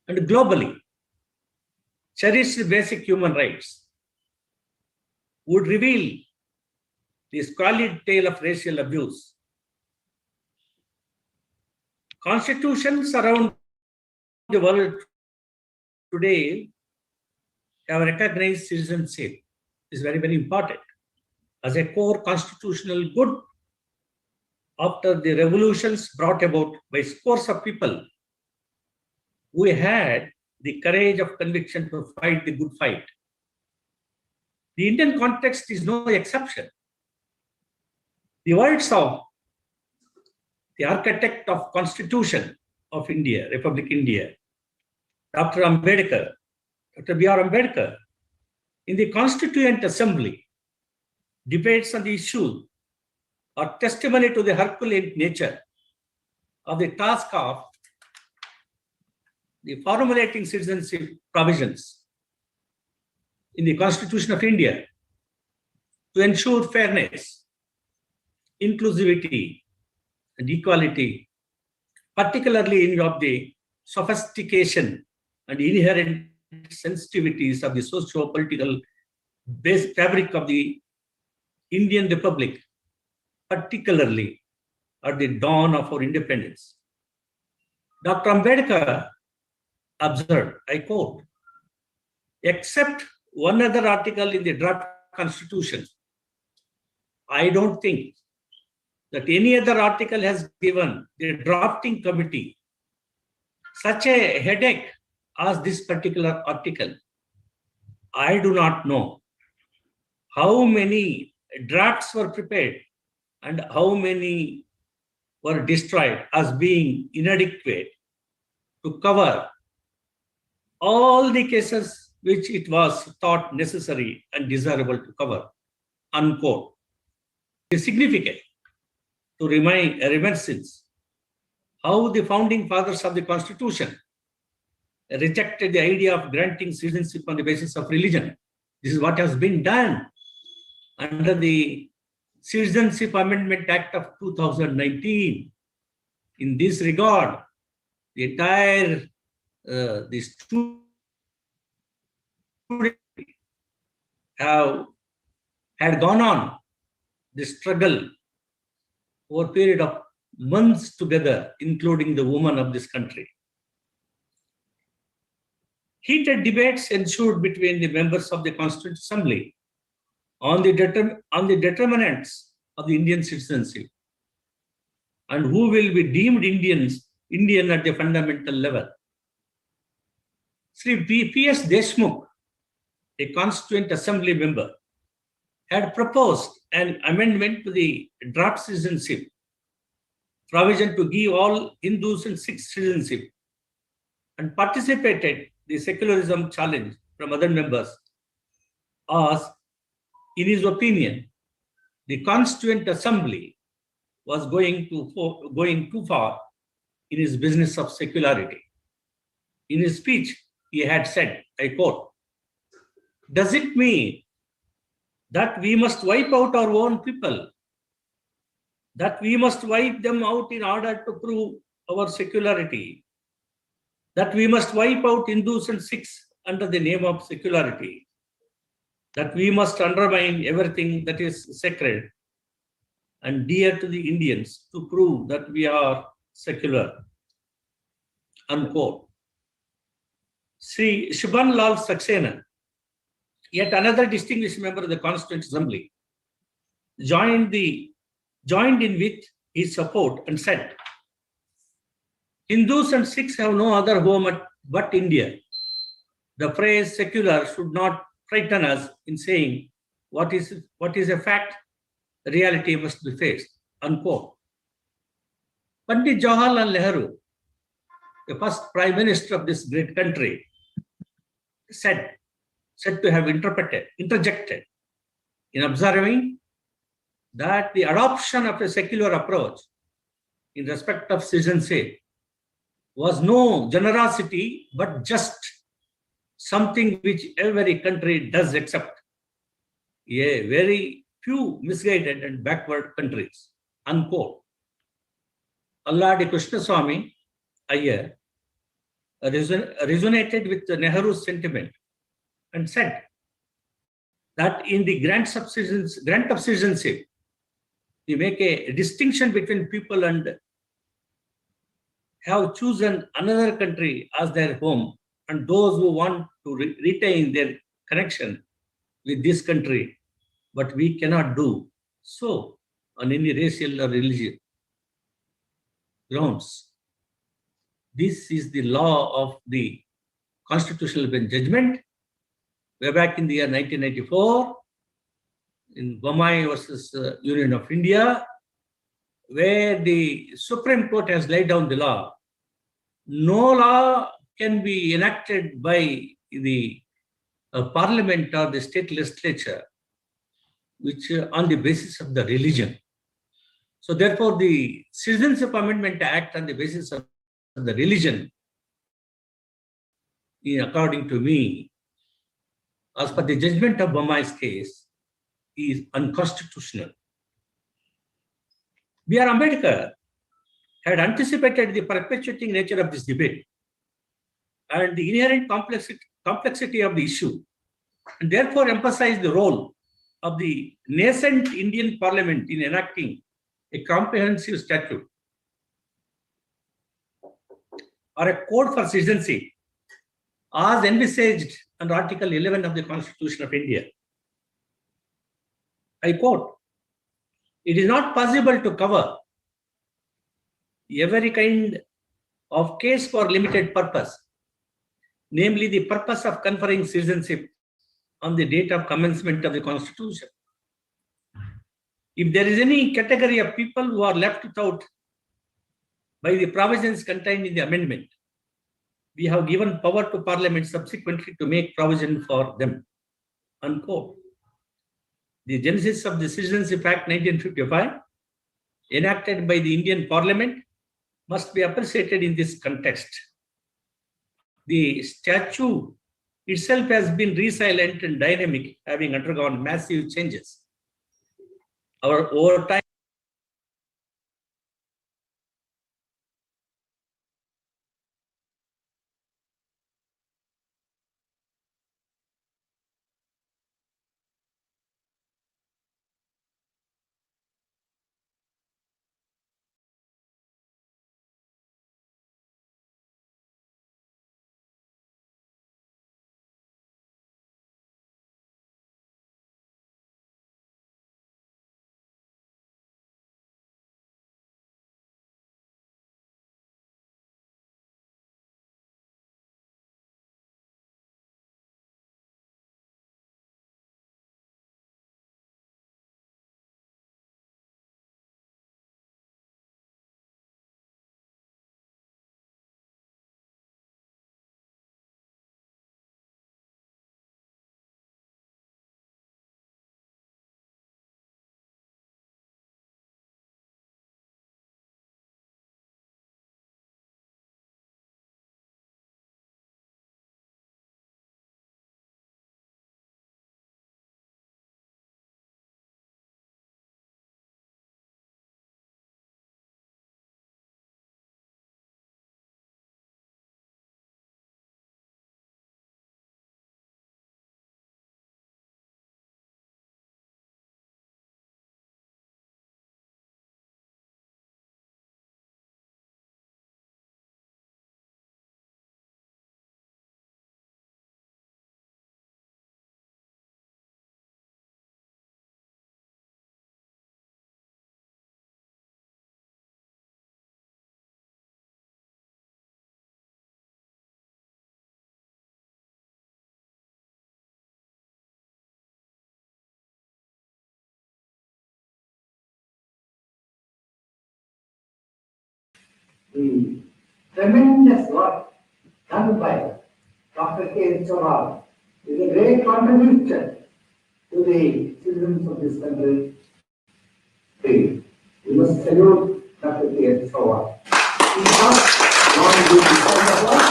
and globally cherished basic human rights would reveal the squalid tale of racial abuse. Constitutions around the world today have recognized citizenship is very, very important as a core constitutional good after the revolutions brought about by scores of people who had the courage of conviction to fight the good fight. The Indian context is no exception. The words of the architect of Constitution of India, Republic India, Dr. Ambedkar, Dr. B.R. Ambedkar, in the Constituent Assembly, debates on the issue are testimony to the Herculean nature of the task of the formulating citizenship provisions in the Constitution of India to ensure fairness, inclusivity, and equality, particularly in view of the sophistication and inherent sensitivities of the socio-political base fabric of the Indian Republic, particularly at the dawn of our independence. Dr. Ambedkar observed, I quote, except one other article in the draft constitution, I don't think that any other article has given the drafting committee such a headache as this particular article. I do not know how many drafts were prepared and how many were destroyed as being inadequate to cover all the cases which it was thought necessary and desirable to cover, unquote. It is significant to remind since how the founding fathers of the Constitution rejected the idea of granting citizenship on the basis of religion. This is what has been done under the Citizenship Amendment Act of 2019. In this regard, the entire the students had gone on the struggle over a period of months together, including the women of this country. Heated debates ensued between the members of the Constituent Assembly on the determinants of the Indian citizenship and who will be deemed Indian at the fundamental level. Sri P.S. Deshmukh, a Constituent Assembly member, had proposed an amendment to the draft citizenship provision to give all Hindus and Sikhs citizenship and participated the secularism challenge from other members as, in his opinion, the Constituent Assembly was going too far in his business of secularity. In his speech, he had said, I quote, does it mean that we must wipe out our own people, that we must wipe them out in order to prove our secularity, that we must wipe out Hindus and Sikhs under the name of secularity, that we must undermine everything that is sacred and dear to the Indians to prove that we are secular, unquote. Sri Shubhan Lal Saxena, yet another distinguished member of the Constituent Assembly, joined in with his support and said, Hindus and Sikhs have no other home but India. The phrase secular should not frighten us in saying what is a fact, reality must be faced, unquote. Pandit Jawaharlal Nehru, the first Prime Minister of this great country, said to have interjected in observing that the adoption of a secular approach in respect of citizenship was no generosity, but just something which every country does accept. A very few misguided and backward countries, unquote. Alladi Krishnaswamy Iyer resonated with Nehru's sentiment and said that in the grant of citizenship, we make a distinction between people and have chosen another country as their home and those who want to retain their connection with this country, but we cannot do so on any racial or religious grounds. This is the law of the constitutional bench judgment way back in the year 1994 in Bommai versus Union of India, where the Supreme Court has laid down the law. No law can be enacted by the parliament or the state legislature which on the basis of the religion. So therefore, the Citizenship Amendment Act on the basis of the religion, according to me, as per the judgment of Bommai's case, is unconstitutional. B.R. Ambedkar had anticipated the perpetuating nature of this debate and the inherent complexity of the issue, and therefore emphasized the role of the nascent Indian Parliament in enacting a comprehensive statute or a code for citizenship as envisaged under Article 11 of the Constitution of India. I quote, "It is not possible to cover every kind of case for limited purpose, namely the purpose of conferring citizenship on the date of commencement of the Constitution. If there is any category of people who are left without by the provisions contained in the amendment, we have given power to Parliament subsequently to make provision for them." Unquote. The genesis of the Citizenship Act 1955, enacted by the Indian Parliament, must be appreciated in this context. The statute itself has been resilient and dynamic, having undergone massive changes. Over time, the tremendous work done by Dr. K. Chauhan is a great contribution to the citizens of this country. We must salute Dr. K. Chauhan. He not long did this kind of work,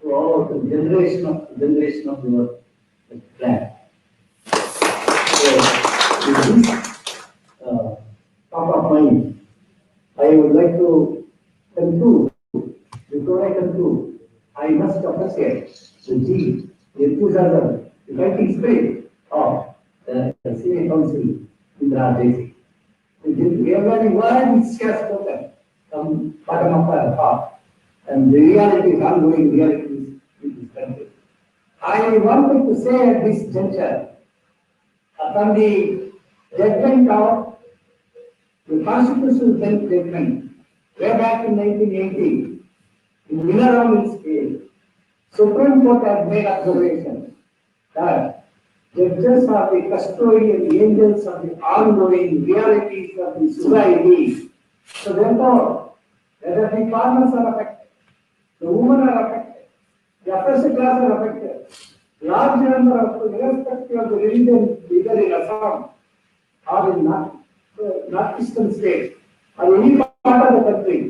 throughout the generation of your plan. So, with this top of mind, I would like to conclude. Before I conclude, I must appreciate the zeal, the enthusiasm, the fighting spirit of the Senior Council Indra Desi. Every word which she has spoken from bottom of her heart, and the reality is ongoing realities in this country. I wanted to say at this juncture, from the judgment of the constitutional bench judgment, way back in 1980, in Mineral case, Supreme Court has made observation that judges are the custodian angels of the ongoing realities of the society. So therefore, whether the farmers are affected, the women are affected, the oppressed class are affected, large number of, irrespective of the religion, either in Assam or in northeastern states, or any part of the country,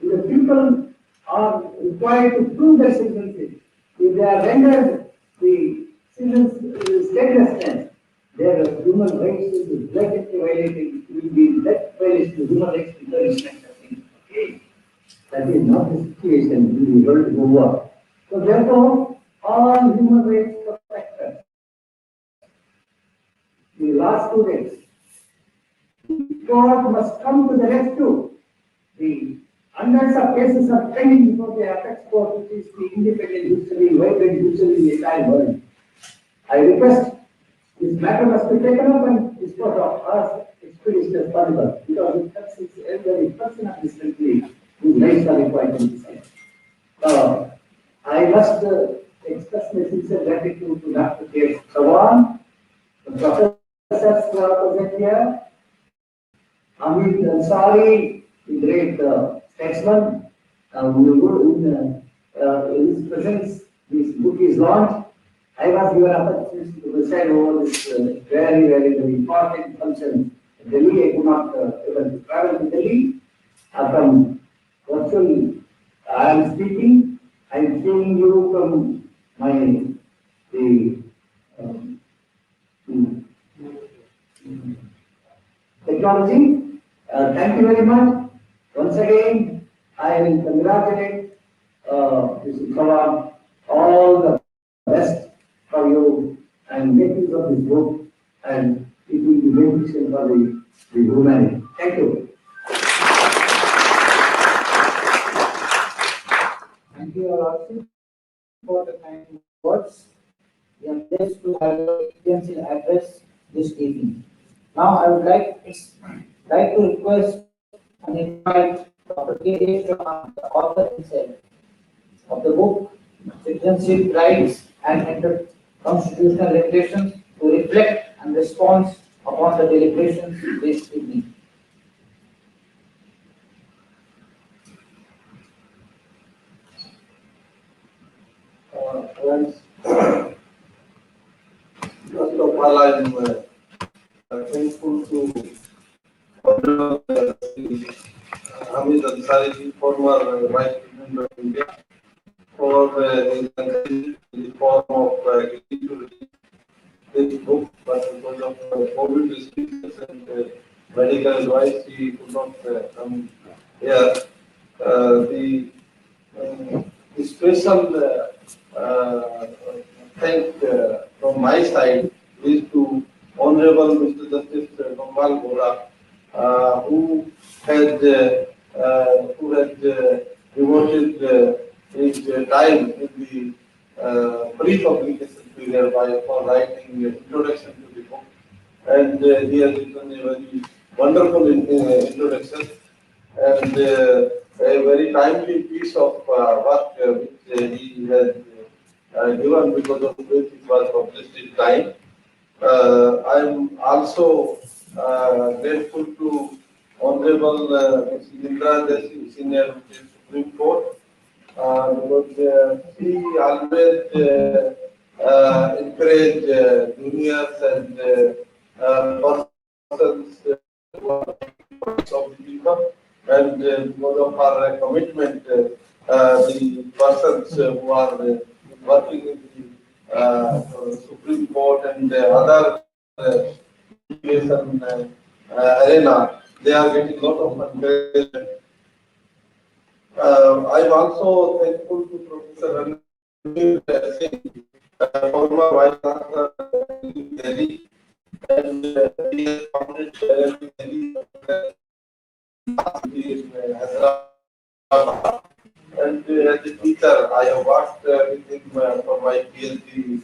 the people are required to prove their citizenship. If they are rendered the statelessness, their human rights will be blatantly violated, it will be that violation of human rights international. Okay? That is not the situation in the world over. So therefore, all human rights protectors, the last 2 days, God must come to the rescue. The hundreds of cases are pending before the apex court, which is the independent judiciary, vibrant judiciary in the entire world. I request this matter must be taken up and disposed of as expeditiously as possible, because it touches every person of this country whose rights are required to be decided. I must express my sincere gratitude to Dr. K. Chauhan, the professors who are present here, Amit Ansari, the great statesman, in his presence, this book is launched. I was given opportunity to preside over this very, very, very important function in Delhi. I could not able to travel to Delhi. From virtually, I am speaking. I am seeing you from the technology. Thank you very much. Once again, I will congratulate Mr. Chauhan, all the best for you and make use of this book, and it will be beneficial for the humanity. Thank you. Thank you, Your Lordship, for the kind words. We are blessed to have your extensive address this evening. Now, I would like to request and invite Dr. K. Chauhan, the author himself, of the book Citizenship, Rights and Constitutional Regulations, to reflect and respond upon the deliberations this evening. Friends, first of all, I'm thankful to Hamid Ansari, former Vice President of India, for his encouragement in the form of getting to this book, but because of COVID restrictions and medical advice, he could not come here. The special thank from my side is to Honorable Mr. Justice Nomal Gora, who had devoted his time in the pre-publication period for writing introduction to the book, and he has written a very wonderful introduction and a very timely piece of work which he has given, because of which it was published in time. I am also grateful to Honorable Indra Jasi, Senior Supreme Court, because she always encourage juniors and persons who are of the people, and because of our commitment, the persons who are working in the Supreme Court and other education arena, they are getting a lot of encouragement. I'm also thankful to Professor Ranveer Singh, former Vice Chancellor in Delhi, and he has founded Delhi in Hyderabad, and as a teacher, I have worked with him for my PhD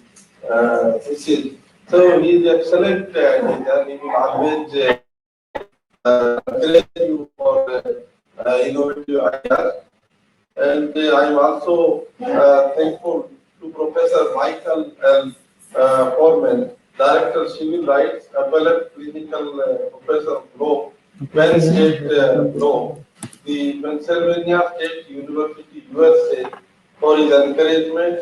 thesis. So he is excellent teacher. He will always encourage you for innovative ideas. And I'm also thankful to Professor Michael L. Foreman, Director Civil Rights, Appellate Clinical Professor of Law, Penn State Law, the Pennsylvania State University, USA, for his encouragement,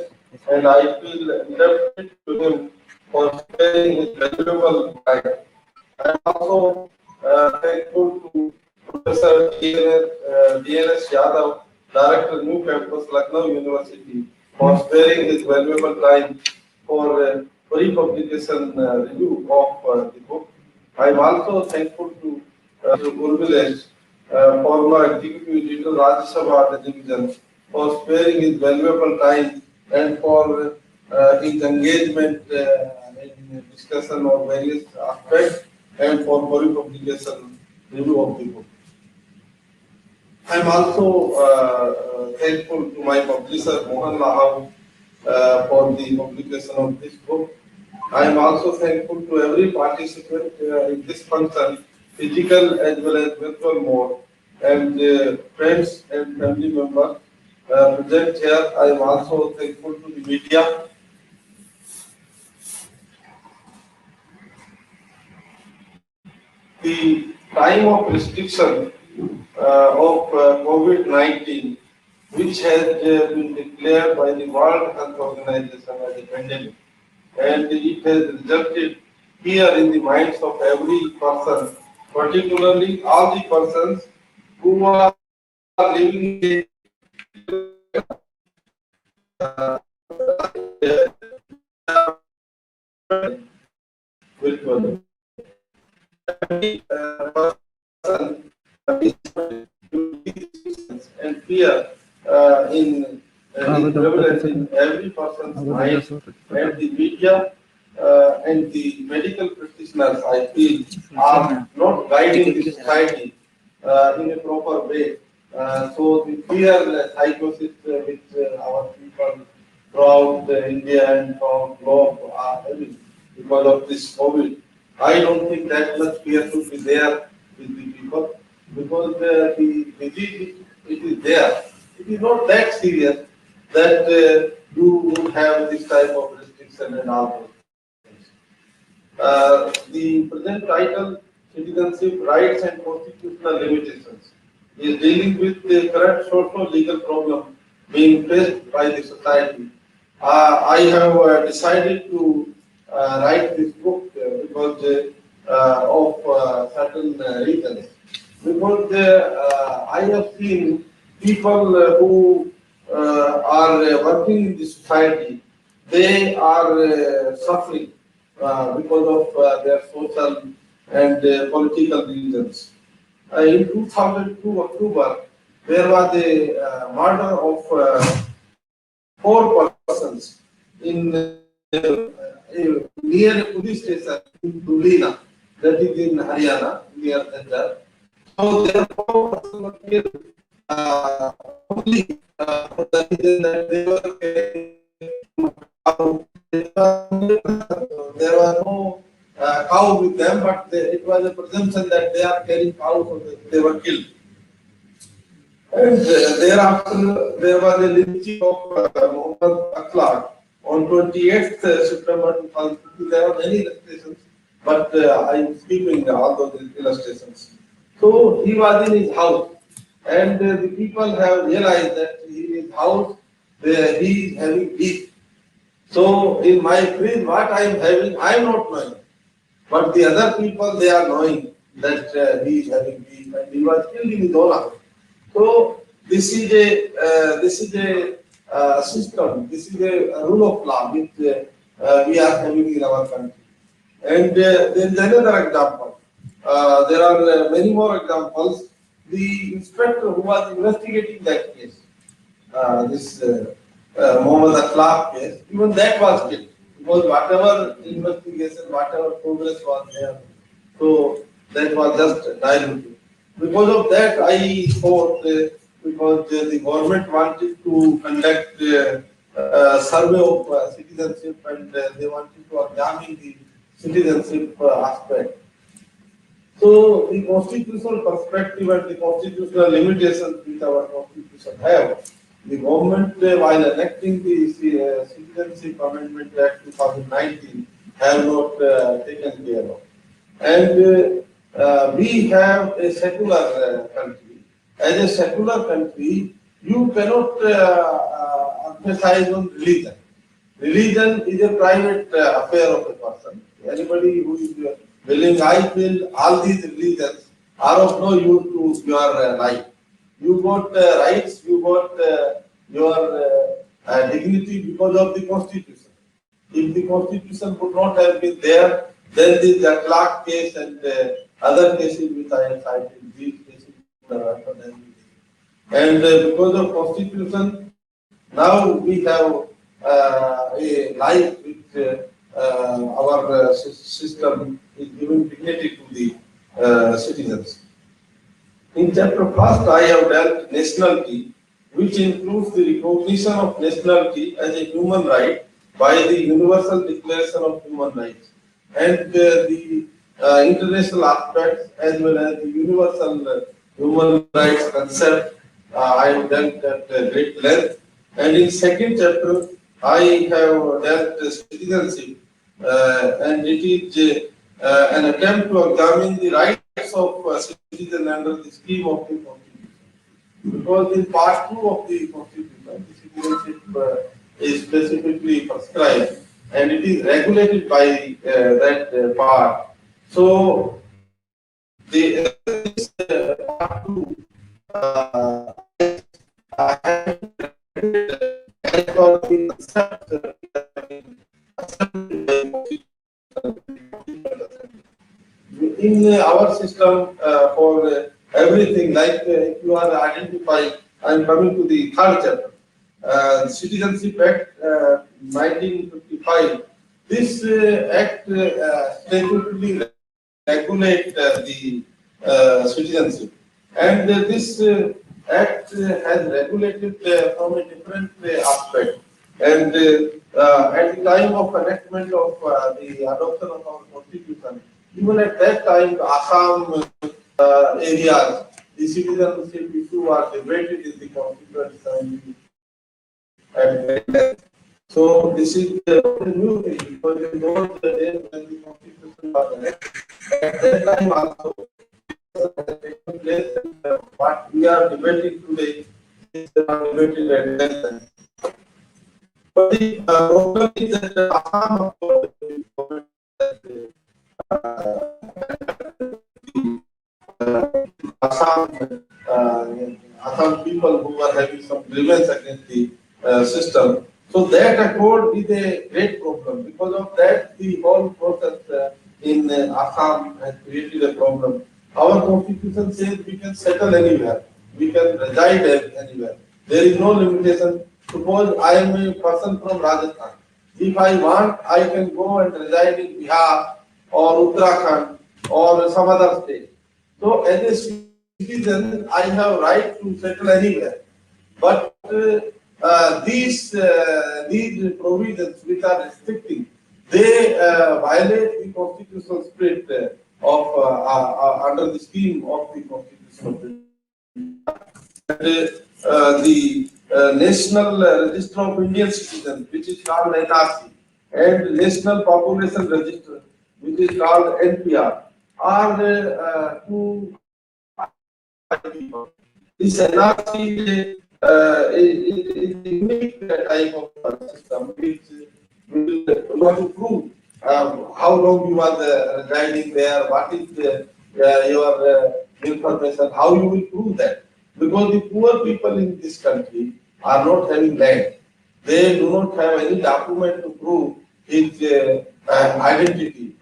and I feel indebted to him for sparing his valuable time. I'm also thankful to Professor DNS Yadav, Director New Campus, Lucknow University, for sparing his valuable time for pre-publication review of the book. I'm also thankful to Urmilesh, former Executive Editor, Rajya Sabha Division, for sparing his valuable time and for his engagement in discussion of various aspects and for pre-publication review of the book. I'm also thankful to my publisher Mohan Lahau for the publication of this book. I am also thankful to every participant in this function, physical as well as virtual mode, and friends and family members present here. I am also thankful to the media. The time of restriction of COVID-19, which has been declared by the World Health Organization as a pandemic, and it has resulted here in the minds of every person, particularly all the persons who are living in virtually. Every person and fear in prevalent in every person's mind, and the media and the medical practitioners, I feel, are not guiding the society in a proper way. So the fear psychosis which our people throughout India and from globe are having because of this COVID, I don't think that much fear should be there with the people, because the disease, it is there. It is not that serious that you would have this type of restriction and all those things. The present title, Citizenship Rights and Constitutional Limitations, is dealing with the current social legal problem being faced by the society. I have decided to write this book because of certain reasons. Because I have seen people who are working in the society, they are suffering because of their social and political reasons. In 2002 October, there was a murder of 4 persons in near a police station in Dulina, that is in Haryana, near Dhanjar. So there are 4 persons were killed only for the reason that they were there was no cow with them, but it was a presumption that they are carrying cows, so they were killed. And thereafter, there was a lynching of Muhammad Akhlaq on 28th September 2050. There are many illustrations, but I am skipping all those illustrations. So he was in his house, and the people have realized that in his house he is having beef. So in my fridge, what I am having, I am not knowing, but the other people, they are knowing that he is having beef, and he was killed in his own house. So this is a system. This is a rule of law which we are having in our country. And there is another example. There are many more examples. The inspector who was investigating that case, this Muhammad Akhlaq case, even that was killed, because whatever investigation, whatever progress was there, so that was just diluted. Because of that, I thought because the government wanted to conduct survey of citizenship, and they wanted to examine the citizenship aspect. So the constitutional perspective and the constitutional limitations which our constitution have, the government while enacting the Citizenship Amendment Act 2019 have not taken care of. And we have a secular country. As a secular country, you cannot emphasize on religion. Religion is a private affair of a person. Anybody who is willing, I feel all these religions are of no use to your life. You got rights, you got your dignity because of the constitution. If the constitution would not have been there, then the Clark case and other cases which I have cited, these cases would have happened every day. And because of constitution, now we have a life which our system is giving dignity to the citizens. In chapter first, I have dealt nationality, which includes the recognition of nationality as a human right by the Universal Declaration of Human Rights, and the international aspects as well as the universal human rights concept. I have dealt at great length. And in second chapter, I have dealt citizenship, and it is an attempt to examine the rights of citizen under the scheme of the Constitution. Because in part 2 of the Constitution, the citizenship is specifically prescribed, and it is regulated by that part. So the this part 2 as for the concept in our system for everything, like if you are identified, I am coming to the third chapter, Citizenship Act 1955. This act statutorily regulate the citizenship, and this act has regulated from a different aspect. And at the time of enactment of the adoption of our constitution, even at that time, the Assam areas, the citizenship issue was debated in the Constituent Assembly. And so this is a new thing, because you know the day when the Constitution was enacted, at that time also, what we are debating today is debated at that time. But the problem is that Assam Assam people who are having some grievance against the system. So that accord is a great problem. Because of that, the whole process in Assam has created a problem. Our constitution says we can settle anywhere, we can reside anywhere. There is no limitation. Suppose I am a person from Rajasthan. If I want, I can go and reside in Bihar or Uttarakhand or some other state. So as a citizen, I have right to settle anywhere. But these provisions which are restricting, they violate the constitutional spirit of under the scheme of the constitutional spirit. The National Register of Indian Citizens, which is called NRC, and National Population Register, which is called NPR, are two. This NRC is a unique type of system which will want to prove how long you are residing there, what is your information, how you will prove that. Because the poor people in this country are not having land. They do not have any document to prove his identity.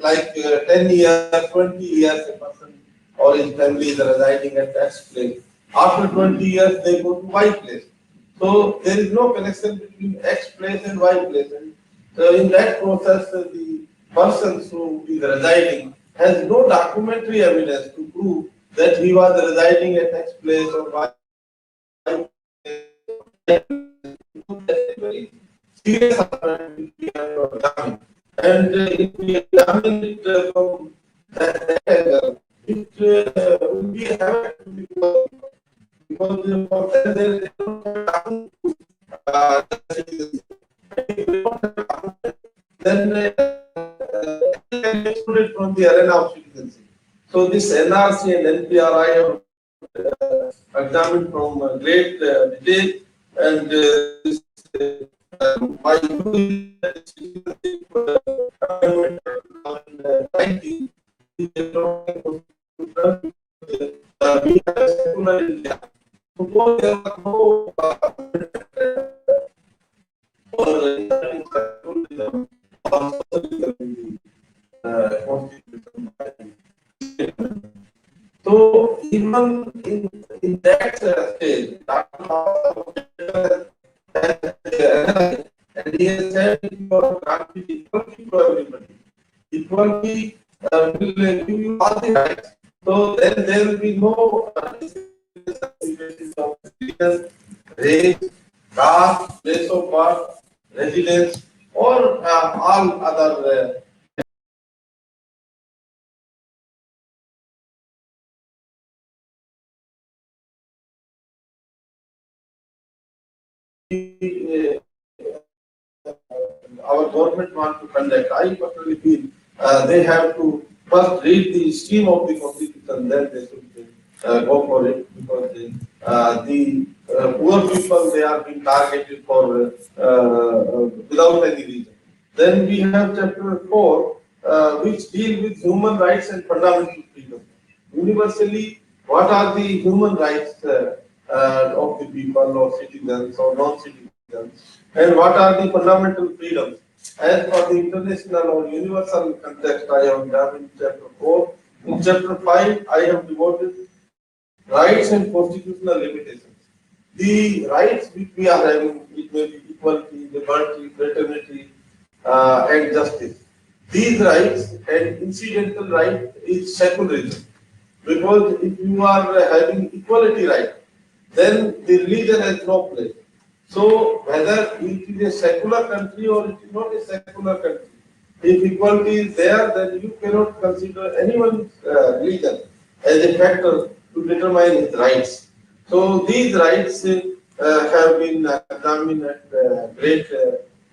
Like 10 years, 20 years, a person or his family is residing at X place. After 20 years, they go to Y place. So there is no connection between X place and Y place. And so in that process, the person who is residing has no documentary evidence to prove that he was residing at X place or Y very serious aspect which we have to examine. And if we examine it from that angle, it will be a habit to be because for them they don't have then they can exclude it from the arena of citizenship. So this NRC and NPRI have examined from great detail, and this by doing citizenship amendment 19, we have a secular India. Suppose there was no so even in that stage, and he has said for equality for everybody. Equality will give you all the rights. So then there will be no race, caste, place of birth, residence, or all other our government wants to conduct. I personally feel they have to first read the scheme of the constitution, then they should go for it, because the poor people, they are being targeted for without any reason. Then we have chapter 4, which deal with human rights and fundamental freedom. Universally, what are the human rights of the people or citizens or non-citizens? And what are the fundamental freedoms? As for the international or universal context, I have done in chapter 4. In chapter 5, I have devoted rights and constitutional limitations. The rights which we are having, it may be equality, liberty, fraternity, and justice. These rights and incidental right is secularism. Because if you are having equality right, then the religion has no place. So whether it is a secular country or it is not a secular country, if equality is there, then you cannot consider anyone's religion as a factor to determine his rights. So these rights have been examined at great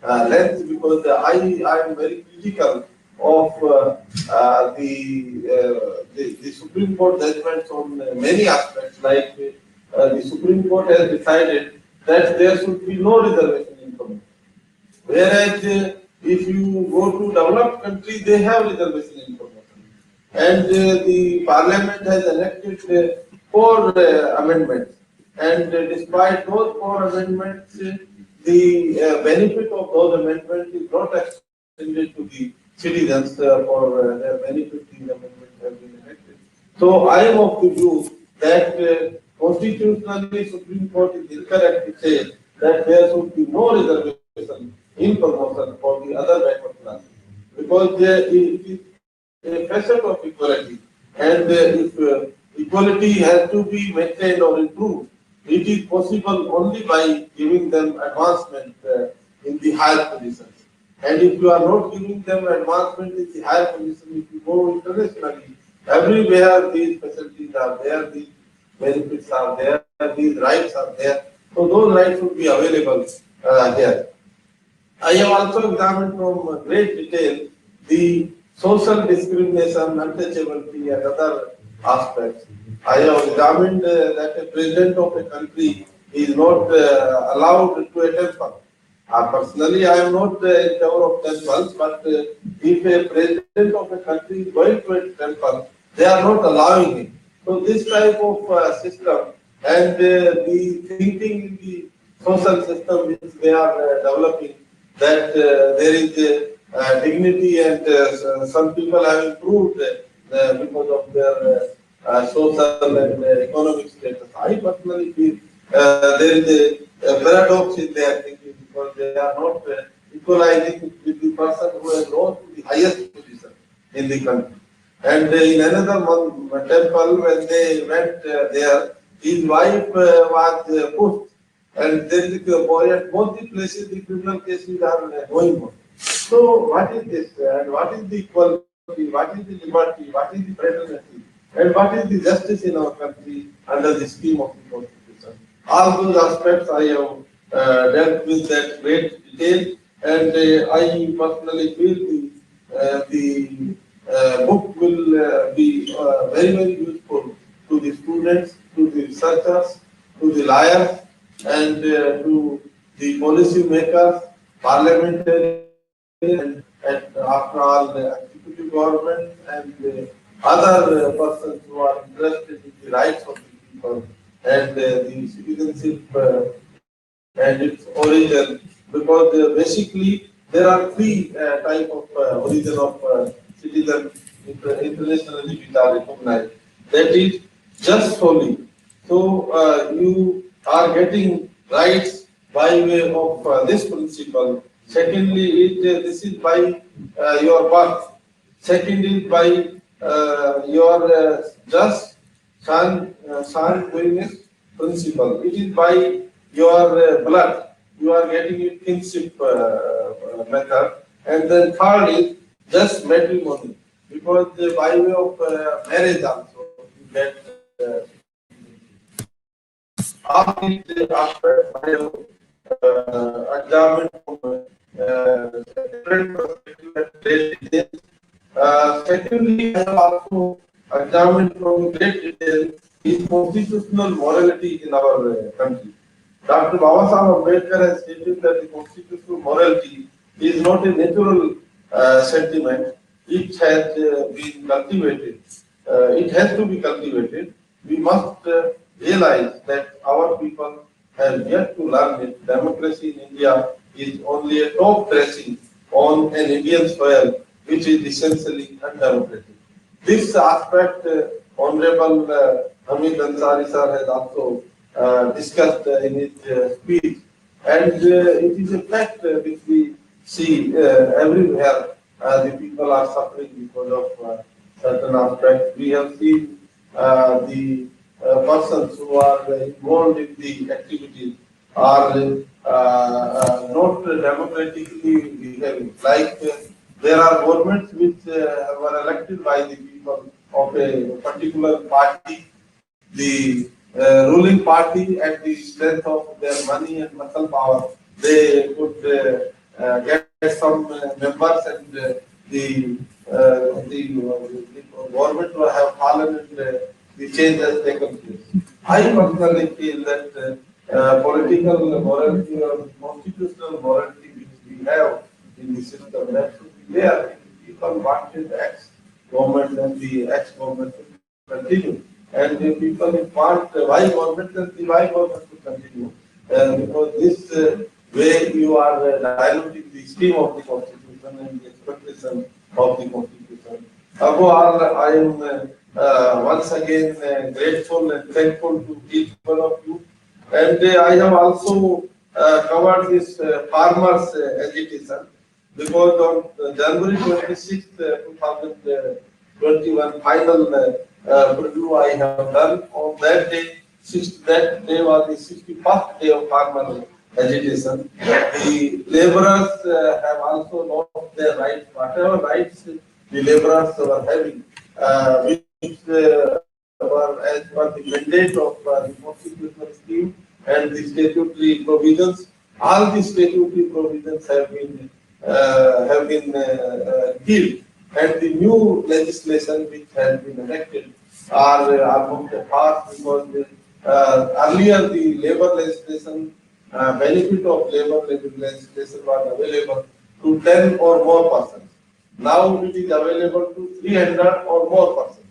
length, because I am very critical of the Supreme Court judgments on many aspects, like the Supreme Court has decided that there should be no reservation in community. Whereas if you go to developed countries, they have reservation information. And the parliament has enacted 4 amendments. And despite those 4 amendments, the benefit of those amendments is not extended to the citizens for their benefit. These amendments have been enacted. So I am of the view that constitutionally Supreme Court is incorrect to say that there should be no reservation in promotion for the other backward classes, because it is a facet of equality, and if equality has to be maintained or improved, it is possible only by giving them advancement in the higher positions. And if you are not giving them advancement in the higher position, if you go internationally, everywhere these facilities are there, these benefits are there, these rights are there. So those rights should be available here. I have also examined from great detail the social discrimination, untouchability, and other aspects. I have examined that a president of a country is not allowed to a temple. Personally, I am not in favor of temples, but if a president of a country is going to a temple, they are not allowing him. So this type of system and the thinking in the social system which they are developing, that there is dignity, and some people have improved because of their social and economic status. I personally feel there is a paradox in their thinking, because they are not equalizing with the person who has rose to the highest position in the country. And in another temple, when they went there, His wife was pushed, and then the boy at both the places the criminal cases are going on. So what is this? And what is the equality? What is the liberty? What is the fraternity? And what is the justice in our country under the scheme of the Constitution? All those aspects I have dealt with that great detail, and I personally feel the book will be very useful to the students, to the researchers, to the lawyers, and to the policy makers, parliamentarians, and after all, the executive government and other persons who are interested in the rights of the people and the citizenship and its origin, because basically there are three type of origin of citizen internationally which are recognized. That is just solely. So you are getting rights by way of this principle. Secondly, this is by your birth. Second is by your just sanguineous principle. It is by your blood. You are getting it kinship method. And then third is just matrimony. Because by way of marriage also, you get all these aspects I have examined from different perspectives and great detail. Secondly, I have also examined from great detail is constitutional morality in our country. Dr. Babasaheb Ambedkar has stated that the constitutional morality is not a natural sentiment. It has been cultivated. It has to be cultivated. We must realize that our people have yet to learn it. Democracy in India is only a top dressing on an Indian soil, which is essentially undemocratic. This aspect, Honorable Hamid Ansari sir has also discussed in his speech, and it is a fact which we see everywhere. The people are suffering because of certain aspects. We have seen the persons who are involved in the activities are not democratically behaving. Like there are governments which were elected by the people of a particular party. The ruling party, at the strength of their money and muscle power, they could get some members, and the government will have fallen, and the change has taken place. I personally feel that political morality or constitutional morality which we have in the system, that should be there. People wanted X government, and the X government should continue. And the people want Y government, and the Y government should continue. Because this way you are diluting the scheme of the constitution and the expectation of the constitution. Above I am once again grateful and thankful to each one of you. And I have also covered this farmers agitation, because on January 26th, 2021, final review I have done. On that day, that day was the 61st day of farmer agitation. The laborers have also lost their rights, whatever rights the laborers were having, which were as per the mandate of the constitutional scheme and the statutory provisions. All the statutory provisions have been killed, and the new legislation which has been enacted are almost a farce, because earlier the labor legislation, benefit of labor legislation was available to 10 or more persons. Now it is available to 300 or more persons.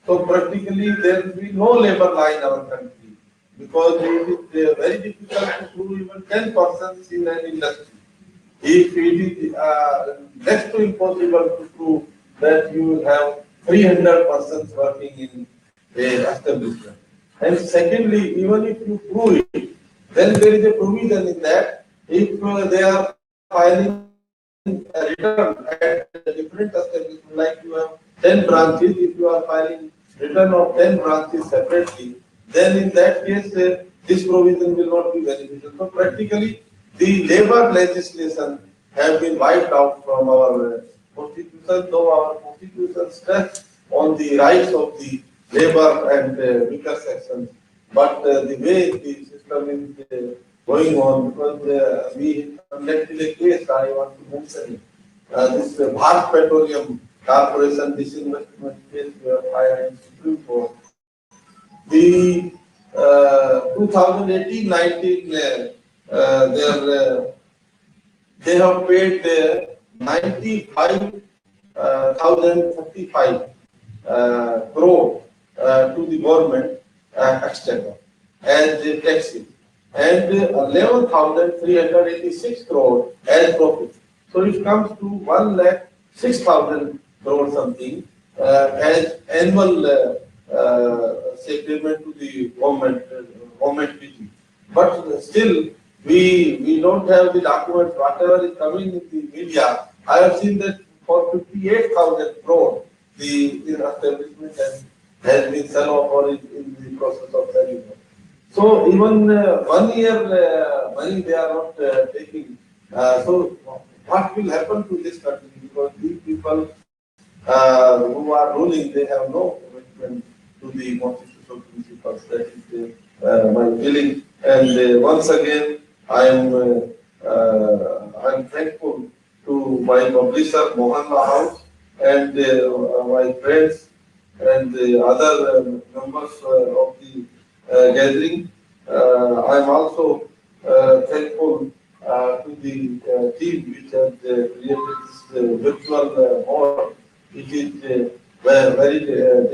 So practically there will be no labor law in our country, because it is very difficult to prove even 10 persons in an industry. If it is next to impossible to prove that you will have 300 persons working in a establishment. And secondly, even if you prove it, then there is a provision in that if they are filing a return at a different establishment, like you have 10 branches, if you are filing return of 10 branches separately, then in that case, this provision will not be beneficial. So practically, the labor legislation have been wiped out from our constitution, though our constitution stress on the rights of the labor and weaker sections. But the way the system is going on, because we conducted a case, I want to mention this Bharat Petroleum Corporation disinvestment case where I am Supreme Court. The 2018-19, they have paid 95,035 crore to the government exchequer as the taxes, and 11,386 crore as profit. So it comes to 1,06,000 crore something as annual say payment to the government PG. But still, we don't have the documents. Whatever is coming in the media, I have seen that for 58,000 crore, the establishment has been sell off or is in the process of selling off. So even 1 year money they are not taking. So what will happen to this country? Because these people who are ruling, they have no commitment to the constitutional principles. That is my feeling. And once again, I'm thankful to my publisher Mohan House and my friends and the other members of the gathering. I'm also thankful to the team which has created this virtual hall. It is a very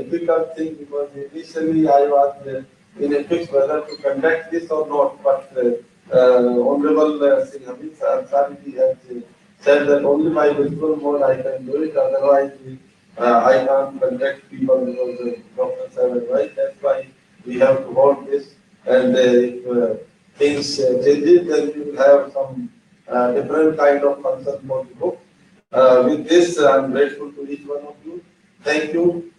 difficult thing because initially I was in a fix whether to conduct this or not, but Honorable Singh Hamid Ansari has said that only by virtual mode I can do it, otherwise I can't contact people because the doctors have advised. That's why we have to hold this. And if things changes, then we will have some different kind of concern for the book. With this, I'm grateful to each one of you. Thank you.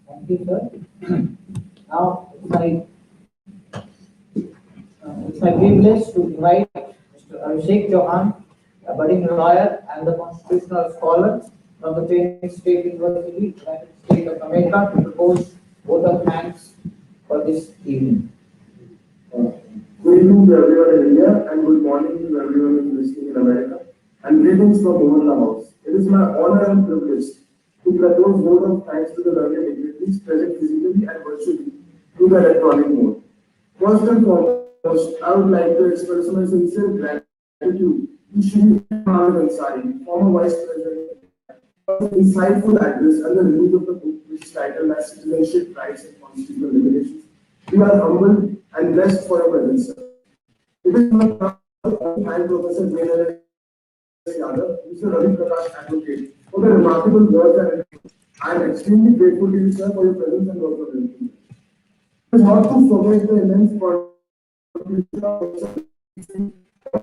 Thank you, sir. Now, it's my privilege to invite Mr. Abhishek Chauhan, a budding lawyer and the constitutional scholar from the Training State University, United States of America, to propose vote of thanks for this evening. Good evening to everyone in India and good morning to everyone who is listening in America. And greetings from Mohan House. It is my honor and privilege to propose vote of thanks to the learned dignitaries present physically and virtually through the electronic mode. First and foremost, I would like to express my sincere gratitude to Shri Ahmed Ansari, former Vice President, for his insightful address and the review of the book, which is titled as Citizenship, Rights and Constitutional Limitations. We are humbled and blessed for your presence, sir. It is my honor to thank Professor Jayendra Yadav, Mr. Ravi Prakash Advocate, for the remarkable work and I am extremely grateful to you, sir, for your presence and work of everything. It is not to forget the immense contribution of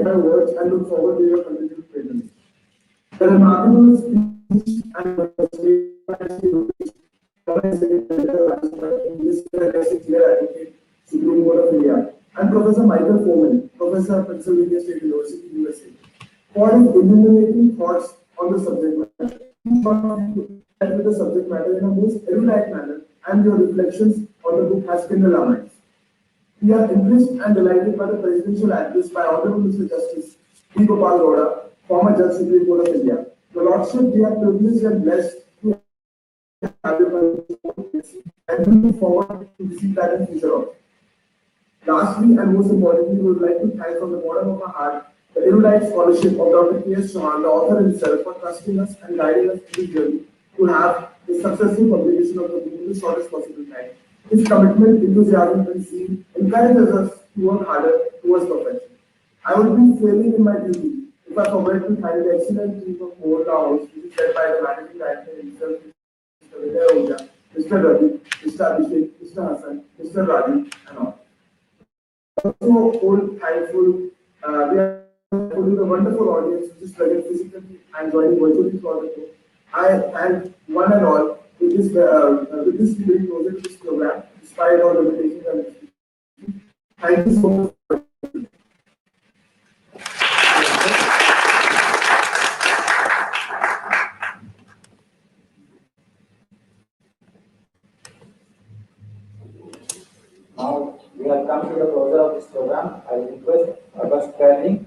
my words and look forward to your continued presence. The remarkable speech and Supreme Court of India, and Professor Michael Foreman, Professor of Pennsylvania State University, USA, for his illuminating thoughts on the subject matter. With the subject matter in a most erudite manner, and your reflections on the book has kindled our minds. We are impressed and delighted by the presidential address by Honorable Mr. Justice B. Gopal Gowda, former Judge Supreme Court of India. The Lordship, we are privileged and blessed to have your and we look forward to receive that in future also. Lastly, and most importantly, we would like to thank from the bottom of our heart the erudite scholarship of Dr. P.S. Chauhan, the author himself, for trusting us and guiding us through the journey to have the successful publication of the book in the shortest possible time. His commitment, enthusiasm, and zeal encourages us to work harder towards perfection. I would be failing in my duty if I forget to thank the excellent team of Mohan House, which is led by the managing director himself, Mr. Vijay Oja, Mr. Ravi, Mr. Abhishek, Mr. Hassan, Mr. Ravi, and all. Also, whole thankful, we are for the wonderful audience which is present physically and joining virtually for the show. I and one and all with this very closer to this program, despite all limitations and restrictions. Thank you so much. Now we have come to the closure of this program. I request August Stanley